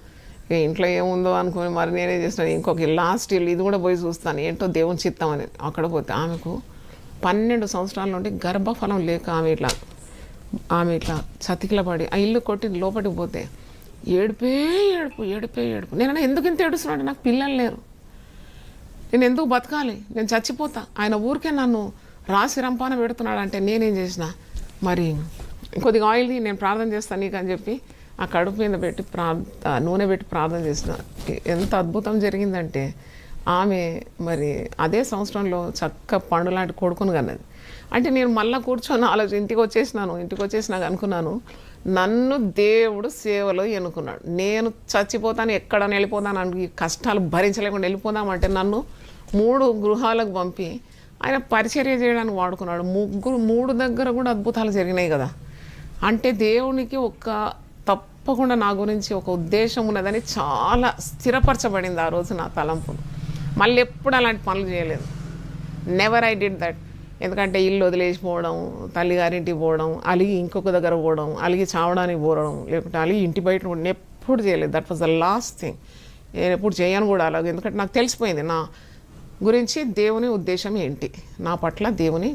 Speaker 1: ఇక ఇంట్లో ఏముందో అనుకుని మరి నేనేం చేసిన, ఇంకొక లాస్ట్ ఇల్లు ఇది కూడా పోయి చూస్తాను ఏంటో దేవుని చిత్తం అని. అక్కడ పోతే ఆమెకు 12 సంవత్సరాల నుండి గర్భఫలం లేక ఆమె ఇట్లా చతికిల పడి ఆ ఇల్లు కొట్టి లోపలికి పోతే ఏడుపే ఏడుపు ఏడుపే ఏడుపు. నేను ఎందుకు ఇంత ఏడుస్తున్నాడు, నాకు పిల్లలు లేరు, నేను ఎందుకు బతకాలి, నేను చచ్చిపోతా, ఆయన ఊరికే నన్ను రాసి రంపాన పెడుతున్నాడు అంటే నేనేం చేసిన, మరి కొద్దిగా ఆయిల్ నేను ప్రార్థన చేస్తాను నీకు అని చెప్పి ఆ కడుపు మీద పెట్టి నూనె పెట్టి ప్రార్థన చేసిన. ఎంత అద్భుతం జరిగిందంటే ఆమె మరి అదే సంవత్సరంలో చక్క పండు లాంటి కొడుకును కన్నది. అంటే నేను మళ్ళీ కూర్చొని ఇంటికి వచ్చేసినాక అనుకున్నాను, నన్ను దేవుడు సేవలో ఎన్నుకున్నాడు. నేను చచ్చిపోతాను, ఎక్కడ వెళ్ళిపోతాను అని కష్టాలు భరించలేకుండా వెళ్ళిపోదామంటే నన్ను 3 గృహాలకు పంపి ఆయన పరిచర్య చేయడానికి వాడుకున్నాడు. 3 దగ్గర కూడా అద్భుతాలు జరిగినాయి కదా. అంటే దేవునికి తప్పకుండా నా గురించి ఒక ఉద్దేశం ఉన్నదని చాలా స్థిరపరచబడింది ఆ రోజు నా తలంపులు. మళ్ళీ ఎప్పుడు అలాంటి పనులు చేయలేదు. Never I did that. ఎందుకంటే ఇల్లు వదిలేసిపోవడం, తల్లిగారింటికి పోవడం, అలిగి ఇంకొక దగ్గర పోవడం, అలిగి చావడానికి పోవడం, లేకుంటే అలిగి ఇంటి బయట పోవడం ఎప్పుడు చేయలేదు. That was the last thing. నేను ఎప్పుడు చేయను కూడా అలాగే. ఎందుకంటే నాకు తెలిసిపోయింది నా గురించి దేవుని ఉద్దేశం ఏంటి, నా పట్ల దేవుని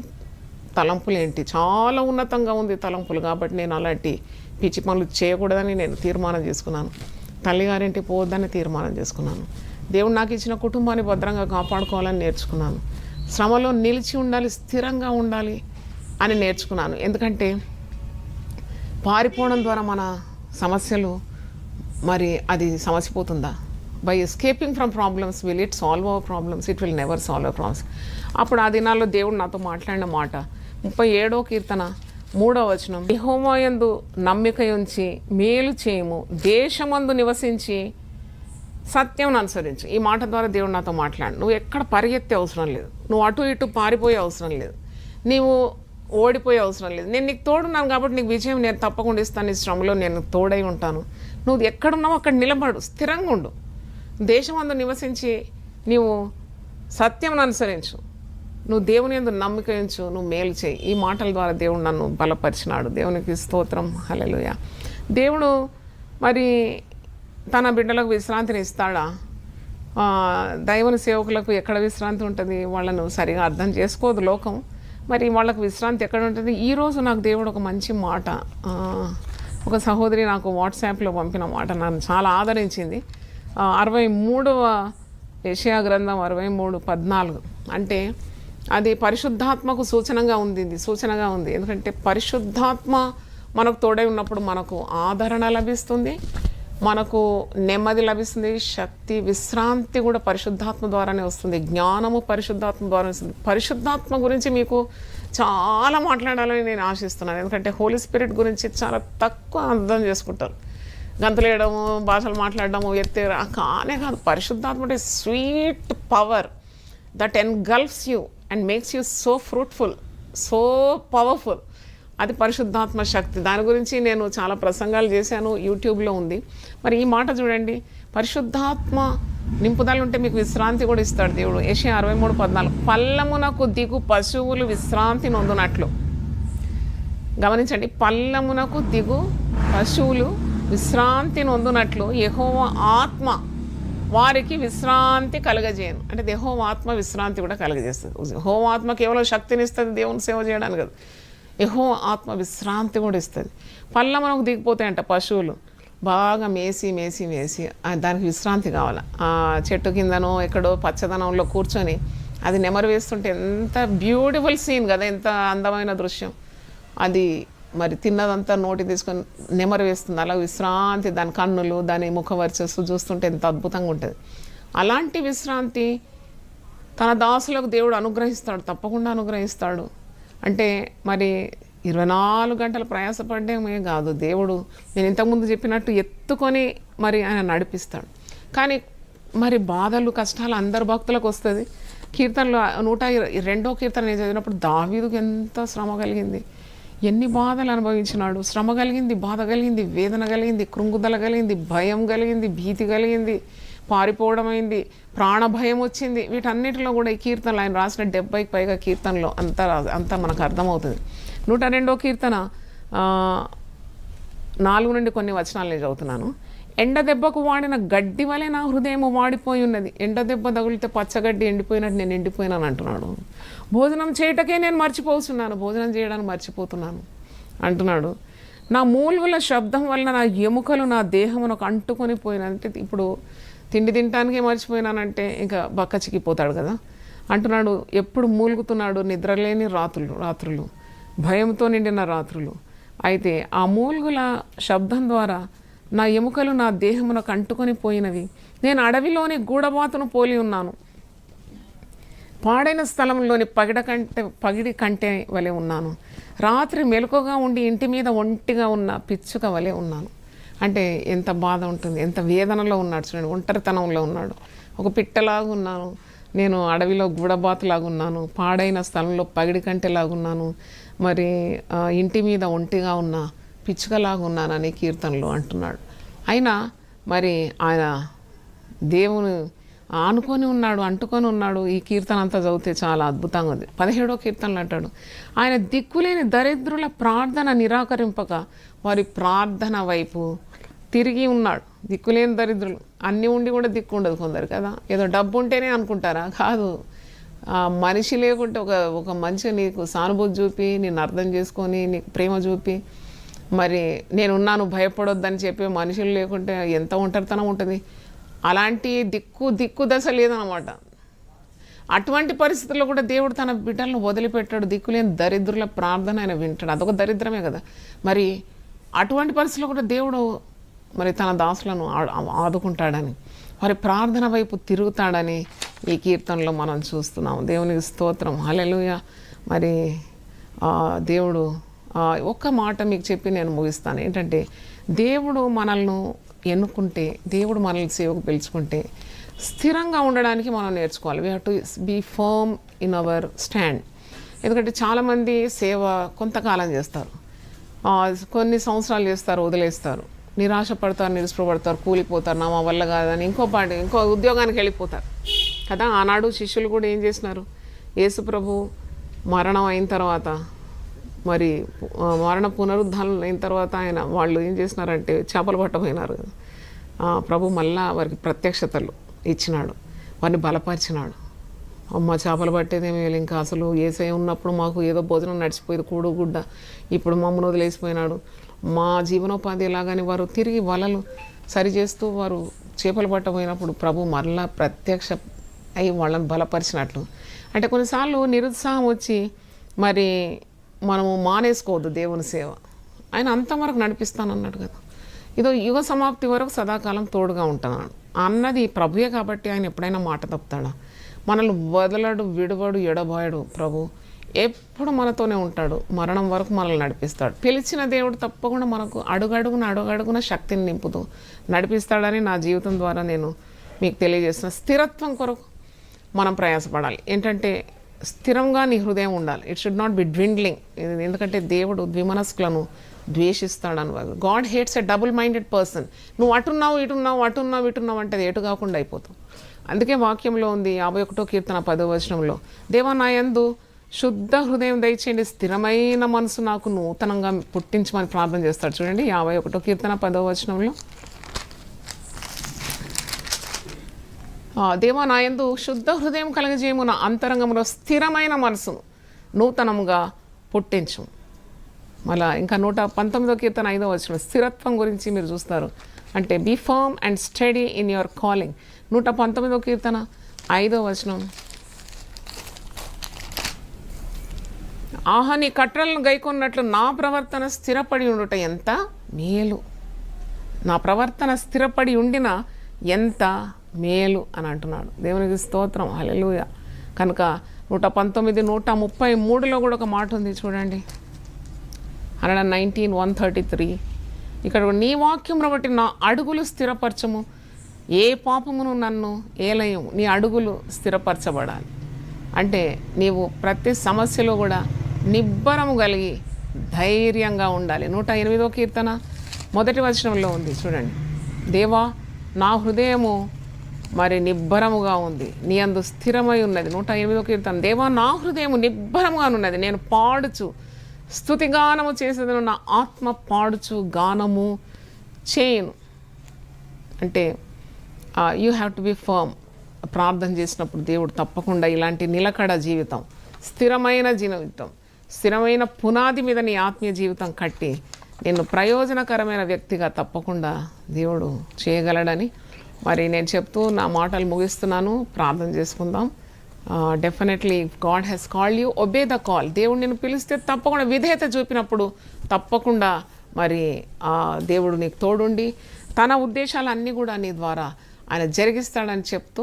Speaker 1: తలంపులు ఏంటి. చాలా ఉన్నతంగా ఉంది తలంపులు. కాబట్టి నేను అలాంటి పిచ్చి పనులు చేయకూడదని నేను తీర్మానం చేసుకున్నాను. తల్లిగారింటికి పోవద్దని తీర్మానం చేసుకున్నాను. దేవుడు నాకు ఇచ్చిన కుటుంబాన్ని భద్రంగా కాపాడుకోవాలని నేర్చుకున్నాను. శ్రమలో నిలిచి ఉండాలి, స్థిరంగా ఉండాలి అని నేర్చుకున్నాను. ఎందుకంటే పారిపోవడం ద్వారా మన సమస్యలు మరి అది సమసిపోతుందా? By escaping from problems will it solve our problems? It will never solve our problems. అప్పుడు ఆ దినాల్లో దేవుడు నాతో మాట్లాడిన మాట 37వ కీర్తన 3వ వచనం, యెహోవా యందు నమ్మిక ఉంచి మేలు చేయము, దేశమందు నివసించి సత్యం అనుసరించు. ఈ మాట ద్వారా దేవుడు నాతో మాట్లాడు. నువ్వు ఎక్కడ పరిగెత్తే అవసరం లేదు, నువ్వు అటు ఇటు పారిపోయే అవసరం లేదు, నీవు ఓడిపోయే అవసరం లేదు. నేను నీకు తోడున్నాను కాబట్టి నీకు విజయం నేను తప్పకుండా ఇస్తాను. ఈ శ్రమలో నేను తోడై ఉంటాను. నువ్వు ఎక్కడున్నావో అక్కడ నిలబడు, స్థిరంగా ఉండు, దేశమందు నివసించి నీవు సత్యం అనుసరించు, నువ్వు దేవుని యందు నమ్మిక ఉంచు, నువ్వు మేలు చేయి. ఈ మాటల ద్వారా దేవుడు నన్ను బలపరిచినాడు. దేవునికి స్తోత్రం, హల్లెలూయా. దేవుడు మరి తన బిడ్డలకు విశ్రాంతిని ఇస్తాడా? దైవని సేవకులకు ఎక్కడ విశ్రాంతి ఉంటుంది? వాళ్ళను సరిగా అర్థం చేసుకోదు లోకం. మరి వాళ్ళకు విశ్రాంతి ఎక్కడ ఉంటుంది? ఈరోజు నాకు దేవుడు ఒక మంచి మాట, ఒక సహోదరి నాకు వాట్సాప్లో పంపిన మాట నన్ను చాలా ఆదరించింది. 63వ యెషయా గ్రంథం 63:14. అంటే అది పరిశుద్ధాత్మకు సూచనగా ఉంది. ఎందుకంటే పరిశుద్ధాత్మ మనకు తోడై ఉన్నప్పుడు మనకు ఆదరణ లభిస్తుంది, మనకు నెమ్మది లభిస్తుంది, శక్తి, విశ్రాంతి కూడా పరిశుద్ధాత్మ ద్వారానే వస్తుంది, జ్ఞానము పరిశుద్ధాత్మ ద్వారా వస్తుంది. పరిశుద్ధాత్మ గురించి మీకు చాలా మాట్లాడాలని నేను ఆశిస్తున్నాను. ఎందుకంటే హోలీ స్పిరిట్ గురించి చాలా తక్కువ అర్థం చేసుకుంటారు. గంతులేయడము, భాషలు మాట్లాడడము, కానే కాదు. పరిశుద్ధాత్మ అంటే sweet power that engulfs you and makes you so fruitful, so powerful. అది పరిశుద్ధాత్మ శక్తి. దాని గురించి నేను చాలా ప్రసంగాలు చేశాను, యూట్యూబ్లో ఉంది. మరి ఈ మాట చూడండి, పరిశుద్ధాత్మ నింపుదల ఉంటే మీకు విశ్రాంతి కూడా ఇస్తాడు దేవుడు. యెషయా 63:14, పల్లమునకు దిగు పశువులు విశ్రాంతి నొందునట్లు. గమనించండి, పల్లమునకు దిగు పశువులు విశ్రాంతి నొందునట్లు యెహోవా ఆత్మ వారికి విశ్రాంతి కలగజేయను. అంటే యెహోవా ఆత్మ విశ్రాంతి కూడా కలగజేస్తుంది. యెహోవా ఆత్మ కేవలం శక్తిని ఇస్తుంది దేవుని సేవ చేయడానికి కదా, యెహోవా ఆత్మ విశ్రాంతి కూడా ఇస్తుంది. పల్లమునకు దిగిపోతాయంట పశువులు, బాగా మేసి దానికి విశ్రాంతి కావాలి. ఆ చెట్టు కిందనో ఎక్కడో పచ్చదనంలో కూర్చొని అది నెమరు వేస్తుంటే ఎంత బ్యూటిఫుల్ సీన్ కదా, ఎంత అందమైన దృశ్యం. అది మరి తిన్నదంతా నోటి తీసుకొని నెమరు వేస్తుంది, అలా విశ్రాంతి, దాని కన్నులు, దాని ముఖ వర్చస్సు చూస్తుంటే ఎంత అద్భుతంగా ఉంటుంది. అలాంటి విశ్రాంతి తన దాసులకు దేవుడు అనుగ్రహిస్తాడు, తప్పకుండా అనుగ్రహిస్తాడు. అంటే మరి 24 గంటలు ప్రయాసపడమే కాదు, దేవుడు నేను ఇంతకుముందు చెప్పినట్టు ఎత్తుకొని మరి ఆయన నడిపిస్తాడు. కానీ మరి బాధలు, కష్టాలు అందరు భక్తులకు వస్తుంది. కీర్తనలో 102వ కీర్తన నేను చదివినప్పుడు దావీదుకు ఎంత శ్రమ కలిగింది, ఎన్ని బాధలు అనుభవించినాడు. శ్రమ కలిగింది, బాధ కలిగింది, వేదన కలిగింది, కృంగుదల కలిగింది, భయం కలిగింది, భీతి కలిగింది, పారిపోవడం అయింది, ప్రాణభయం వచ్చింది. వీటన్నిటిలో కూడా ఈ కీర్తనలు ఆయన రాసిన 70కి పైగా కీర్తనలో అంతా మనకు అర్థమవుతుంది. 102వ కీర్తన 4 నుండి కొన్ని వచనాలు నేను చదువుతున్నాను. ఎండ దెబ్బకు వాడిన గడ్డి వలె నా హృదయం వాడిపోయి ఉన్నది. ఎండ దెబ్బ తగిలితే పచ్చగడ్డి ఎండిపోయినట్టు నేను ఎండిపోయినాను అంటున్నాడు. భోజనం చేయటకే నేను మర్చిపోతున్నాను, భోజనం చేయడానికి మర్చిపోతున్నాను అంటున్నాడు. నా మూలుగుల శబ్దం వలన నా ఎముకలు నా దేహమునకు అంటుకొని పోయినంటే, ఇప్పుడు తిండి తినటానికే మర్చిపోయినానంటే ఇంకా బక్క చిక్కిపోతాడు కదా. అంటున్నాడు, ఎప్పుడు మూలుగుతున్నాడు, నిద్రలేని రాత్రులు, భయంతో నిండిన రాత్రులు. అయితే ఆ మూలుగుల శబ్దం ద్వారా నా ఎముకలు నా దేహమునకు అంటుకొని పోయినవి. నేను అడవిలోని గూడబాతును పోలి ఉన్నాను, పాడైన స్థలంలోని పగిడి కంటే వలె ఉన్నాను. రాత్రి మెలకుగా ఉండి ఇంటి మీద ఒంటిగా ఉన్న పిచ్చుక వలె ఉన్నాను. అంటే ఎంత బాధ ఉంటుంది, ఎంత వేదనలో ఉన్నాడు చూడండి, ఒంటరితనంలో ఉన్నాడు. ఒక పిట్టలాగా ఉన్నాను, నేను అడవిలో గూడబాతులాగా ఉన్నాను, పాడైన స్థలంలో పగిడి కంటేలాగున్నాను, మరి ఇంటి మీద ఒంటిగా ఉన్న పిచ్చుకలాగా ఉన్నానని కీర్తనలో అంటున్నాడు. అయినా మరి ఆయన దేవుని ఆనుకొని ఉన్నాడు, అంటుకొని ఉన్నాడు. ఈ కీర్తన అంతా చదివితే చాలా అద్భుతంగా ఉంది. 17వ కీర్తనలు అంటాడు, ఆయన దిక్కులేని దరిద్రుల ప్రార్థన నిరాకరింపక వారి ప్రార్థన వైపు తిరిగి ఉన్నాడు. దిక్కులేని దరిద్రులు, అన్నీ ఉండి కూడా దిక్కు ఉండదు కొందరు కదా. ఏదో డబ్బు ఉంటేనే అనుకుంటారా, కాదు. మనిషి లేకుంటే ఒక మంచి నీకు సానుభూతి చూపి, నేను అర్థం చేసుకొని, నీకు ప్రేమ చూపి, మరి నేనున్నాను భయపడొద్దని చెప్పి మనుషులు లేకుంటే ఎంత ఒంటరితనం ఉంటుంది. అలాంటి దిక్కు దశ లేదనమాట. అటువంటి పరిస్థితుల్లో కూడా దేవుడు తన బిడ్డలను వదిలిపెట్టాడు. దిక్కులేని దరిద్రుల ప్రార్థన ఆయన వింటాడు. అదొక దరిద్రమే కదా. మరి అటువంటి పరిస్థితుల్లో కూడా దేవుడు మరి తన దాసులను ఆదుకుంటాడని, వారి ప్రార్థన వైపు తిరుగుతాడని ఈ కీర్తనలో మనం చూస్తున్నాం. దేవునికి స్తోత్రం, హల్లెలూయా. మరి దేవుడు ఒక్క మాట మీకు చెప్పి నేను ముగిస్తాను. ఏంటంటే, దేవుడు మనల్ని ఎన్నుకుంటే, దేవుడు మనల్ని సేవకు పిలుచుకుంటే స్థిరంగా ఉండడానికి మనం నేర్చుకోవాలి. We have to be firm in our stand. ఎందుకంటే చాలామంది సేవ కొంతకాలం చేస్తారు, కొన్ని సంవత్సరాలు చేస్తారు, వదిలేస్తారు, నిరాశపడతారు, నిరుస్పృహపడతారు, కూలిపోతారు, నా వల్ల కాదని ఇంకో ఉద్యోగానికి వెళ్ళిపోతారు కదా. ఆనాడు శిష్యులు కూడా ఏం చేసినారు, యేసు ప్రభు మరణం అయిన తర్వాత, మరి మరణ పునరుద్ధానం అయిన తర్వాత వాళ్ళు ఏం చేసినారంటే చేపలు పట్టబోయినారు. ప్రభు మళ్ళా వారికి ప్రత్యక్షతలు ఇచ్చినాడు, వారిని బలపరిచినాడు. అమ్మ చేపలు పట్టేదేమీ ఇంకా అసలు యేసయ్య ఉన్నప్పుడు మాకు ఏదో భోజనం నడిచిపోయేది, కూడు గుడ్డ, ఇప్పుడు మమ్మల్ని వదిలేసిపోయినాడు, మా జీవనోపాధి ఎలాగని వారు తిరిగి వలలు సరిచేస్తూ వారు చేపలు పట్టబోయినప్పుడు ప్రభు మరలా ప్రత్యక్ష అయి వాళ్ళని బలపరిచినట్లు. అంటే కొన్నిసార్లు నిరుత్సాహం వచ్చి మరి మనము మానేసుకోవద్దు దేవుని సేవ. ఆయన అంతవరకు నడిపిస్తానన్నాడు కదా. ఇదో యుగ సమాప్తి వరకు సదాకాలం తోడుగా ఉంటున్నాడు అన్నది ప్రభుయే. కాబట్టి ఆయన ఎప్పుడైనా మాట తప్పుతాడా? మనల్ని వదలడు, విడవడు, ఎడబాయడు. ప్రభు ఎప్పుడు మనతోనే ఉంటాడు, మరణం వరకు మనల్ని నడిపిస్తాడు. పిలిచిన దేవుడు తప్పకుండా మనకు అడుగడుగున శక్తిని నింపుతూ నడిపిస్తాడని నా జీవితం ద్వారా నేను మీకు తెలియజేస్తున్న. స్థిరత్వం కొరకు మనం ప్రయాసపడాలి. ఏంటంటే స్థిరంగా నీ హృదయం ఉండాలి. It should not be dwindling. ఎందుకంటే దేవుడు ద్విమనస్కులను ద్వేషిస్తాడని. God hates a double minded person. నువ్వు అటున్నావు ఇటున్నావు అంటే అది ఎటు కాకుండా అయిపోతావు. అందుకే వాక్యంలో ఉంది 51వ కీర్తన 10వ వచనంలో, దేవా నా యందు శుద్ధ హృదయం దయచేయండి, స్థిరమైన మనసు నాకు నూతనంగా పుట్టించమని ప్రార్థన చేస్తాడు. చూడండి 51వ కీర్తన 10వ వచనంలో, దేవా నా యందు శుద్ధ హృదయం కలగజేయము, నా అంతరంగంలో స్థిరమైన మనసును నూతనముగా పుట్టించు. మళ్ళా ఇంకా 119వ కీర్తన 5వ వచనం, స్థిరత్వం గురించి మీరు చూస్తారు. అంటే be firm and steady in your calling. 119వ కీర్తన 5వ వచనం, ఆహా నీ కట్టడలను గైకొన్నట్లు నా ప్రవర్తన స్థిరపడి ఉండుట ఎంత మేలు, నా ప్రవర్తన స్థిరపడి ఉండిన ఎంత మేలు అని అంటున్నాడు. దేవునికి స్తోత్రం, హల్లెలూయా. కనుక 119, 133లో కూడా ఒక మాట ఉంది చూడండి, 119, 133. ఇక్కడ నీ వాక్యమును బట్టి నా అడుగులు స్థిరపరచము, ఏ పాపమును నన్ను ఏలయము. నీ అడుగులు స్థిరపరచబడాలి. అంటే నీవు ప్రతి సమస్యలో కూడా నిబ్బరము కలిగి ధైర్యంగా ఉండాలి. 108వ కీర్తన 1వ వచనంలో ఉంది చూడండి, దేవా నా హృదయము మరి నిబ్బరముగా ఉంది, నీ అందు స్థిరమై ఉన్నది. 108వ కీర్తన, దేవా నా హృదయము నిబ్బరముగా ఉన్నది, నేను పాడుచు స్తుతిగానము చేసేదను, నా ఆత్మ పాడుచు గానము చేయను. అంటే you have to be firm. ప్రార్థన చేసినప్పుడు దేవుడు తప్పకుండా ఇలాంటి నిలకడ జీవితం, స్థిరమైన జీవితం, స్థిరమైన పునాది మీద నీ ఆత్మీయ జీవితం కట్టి నిన్ను ప్రయోజనకరమైన వ్యక్తిగా తప్పకుండా దేవుడు చేయగలడని మరి నేను చెప్తూ నా మాటలు ముగిస్తున్నాను. ప్రార్థన చేసుకుందాం. Definitely God has called you, obey the call. దేవుడు నిన్ను పిలిస్తే తప్పకుండా విధేయత చూపినప్పుడు తప్పకుండా మరి దేవుడు నీకు తోడుండి తన ఉద్దేశాలన్నీ కూడా నీ ద్వారా ఆయన జరిగిస్తాడని చెప్తూ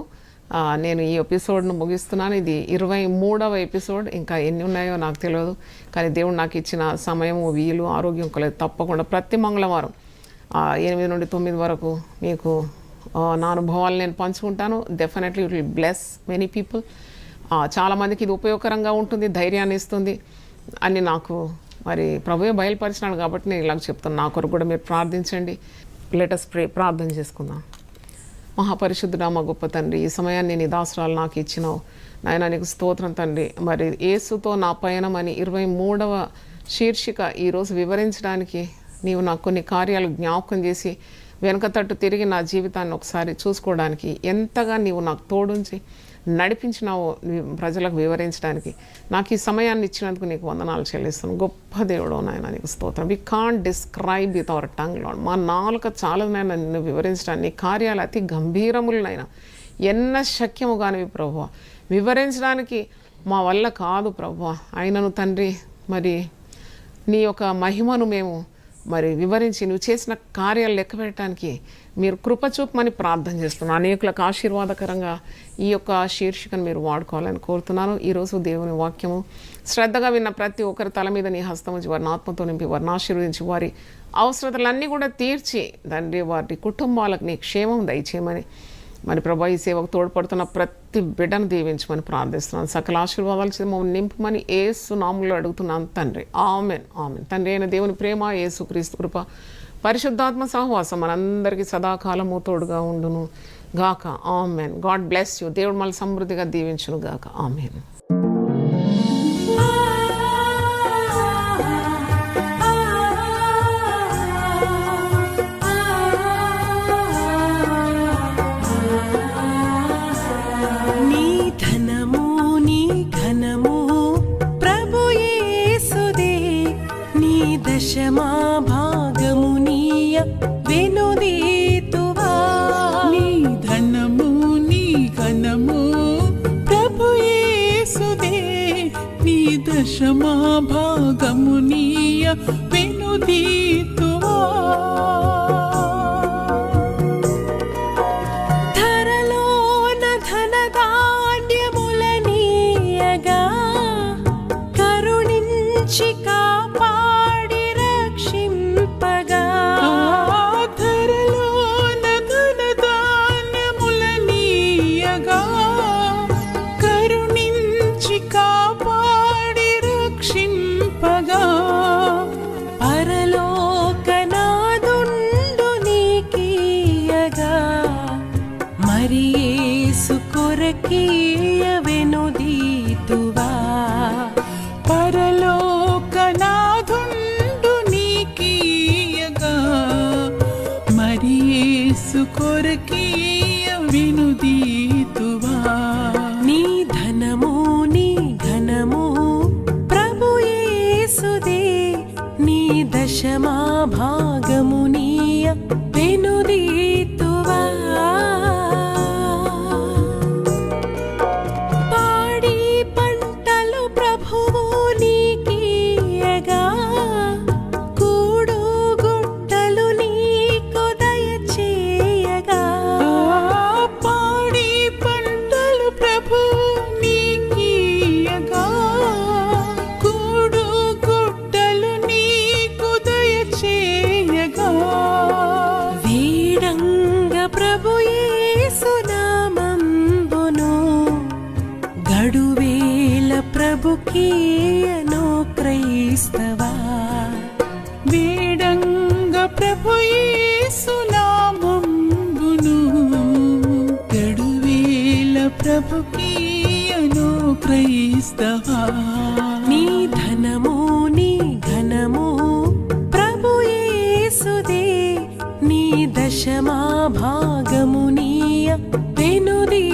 Speaker 1: నేను ఈ ఎపిసోడ్ను ముగిస్తున్నాను. ఇది 23వ ఎపిసోడ్. ఇంకా ఎన్ని ఉన్నాయో నాకు తెలియదు, కానీ దేవుడు నాకు ఇచ్చిన సమయము, వీలు, ఆరోగ్యం కలదు. తప్పకుండా ప్రతి మంగళవారం 8 నుండి 9 వరకు మీకు నా అనుభవాలు నేను పంచుకుంటాను. Definitely it will bless many people. చాలామందికి ఇది ఉపయోగకరంగా ఉంటుంది, ధైర్యాన్ని ఇస్తుంది అని నాకు మరి ప్రభువే బయలుపరిచినాడు కాబట్టి నేను ఇలాగ చెప్తాను. నా కొరకు కూడా మీరు ప్రార్థించండి. Let us pray. ప్రార్థన చేసుకుందాం. మహాపరిశుద్ధుడా మా గొప్ప తండ్రి, ఈ సమయాన్ని నీ దాసురాలు నాకు ఇచ్చినావు నాయన, నీకు స్తోత్రం తండ్రి. మరి యేసుతో నా పయనం అని 23వ శీర్షిక ఈరోజు వివరించడానికి నీవు నాకు కొన్ని కార్యాలు జ్ఞాపకం చేసి వెనక తట్టు తిరిగి నా జీవితాన్ని ఒకసారి చూసుకోవడానికి ఎంతగా నీవు నాకు తోడుంచి నడిపించినావు ప్రజలకు వివరించడానికి. నాకు ఈ సమయాన్ని ఇచ్చినందుకు నీకు వందనాలు చెల్లిస్తాను. గొప్ప దేవుడు నాయన, నీకు స్తోత్రం. We can't describe with our tongue Lord. మా నాలుక చాలనైనా నిన్ను వివరించడానికి, నీ కార్యాలు అతి గంభీరములనైనా ఎన్న శక్యము కానివి ప్రభువా, వివరించడానికి మా వల్ల కాదు ప్రభువా. అయినను తండ్రి మరి నీ యొక్క మహిమను మేము మరి వివరించి నువ్వు చేసిన కార్యాలు లెక్క పెట్టడానికి మీరు కృపచూపమని ప్రార్థన చేస్తున్నాను. అనేకులకు ఆశీర్వాదకరంగా ఈ యొక్క శీర్షికను మీరు వాడుకోవాలని కోరుతున్నాను. ఈరోజు దేవుని వాక్యము శ్రద్ధగా విన్న ప్రతి ఒక్కరి తల మీద నీ హస్తం ఉంచి వారిని ఆత్మతో నింపి వారిని ఆశీర్వదించి వారి అవసరతలన్నీ కూడా తీర్చి తండ్రి వారి కుటుంబాలకు నీ క్షేమం దయచేయమని మరి ప్రభా ఈ సేవకు తోడ్పడుతున్న ప్రతి బిడ్డను దీవించమని ప్రార్థిస్తున్నాను. సకల ఆశీర్వాదాలు మమ్మల్ని నింపమని యేసు నామములో అడుగుతున్నాను తండ్రి. Amen amen. తండ్రి అయిన దేవుని ప్రేమ, యేసు క్రీస్తు కృప, పరిశుద్ధాత్మ సహవాసం మనందరికీ సదాకాలము తోడుగా ఉండును గాక. ఆమెన్. God bless you. దేవుడు మళ్ళీ సమృద్ధిగా దీవించును గాక. ఆమెన్.
Speaker 2: దశమా భాగమునీయ వెనుదీతువా, నీ ధనము నీ ఘనము ప్రభు యేసుదే, నీ దశమా భాగమునీయ వెనుదీతువా. ధరలోన ధనధాన్యములనీయగా కరుణించి కొరకీయ వెనుదీతువా, పరలోకనాథుండు నీకీయగా మరి యేసు కొరకీయ వెనుదీతువా. నీ ధనము నీ ఘనము ప్రభు యేసుదే, నీ దశమా భాగమునీయ వెనుదీతువా. ప్రభుకీయను క్రైస్తవా, వేడంగ ప్రభు యేసు నామమును గడువేల ప్రభుకీయను క్రైస్తవా. నీ ధనము నీ ఘనము ప్రభు యేసుదే, నీ దశమా భాగమునీయ వెనుదీ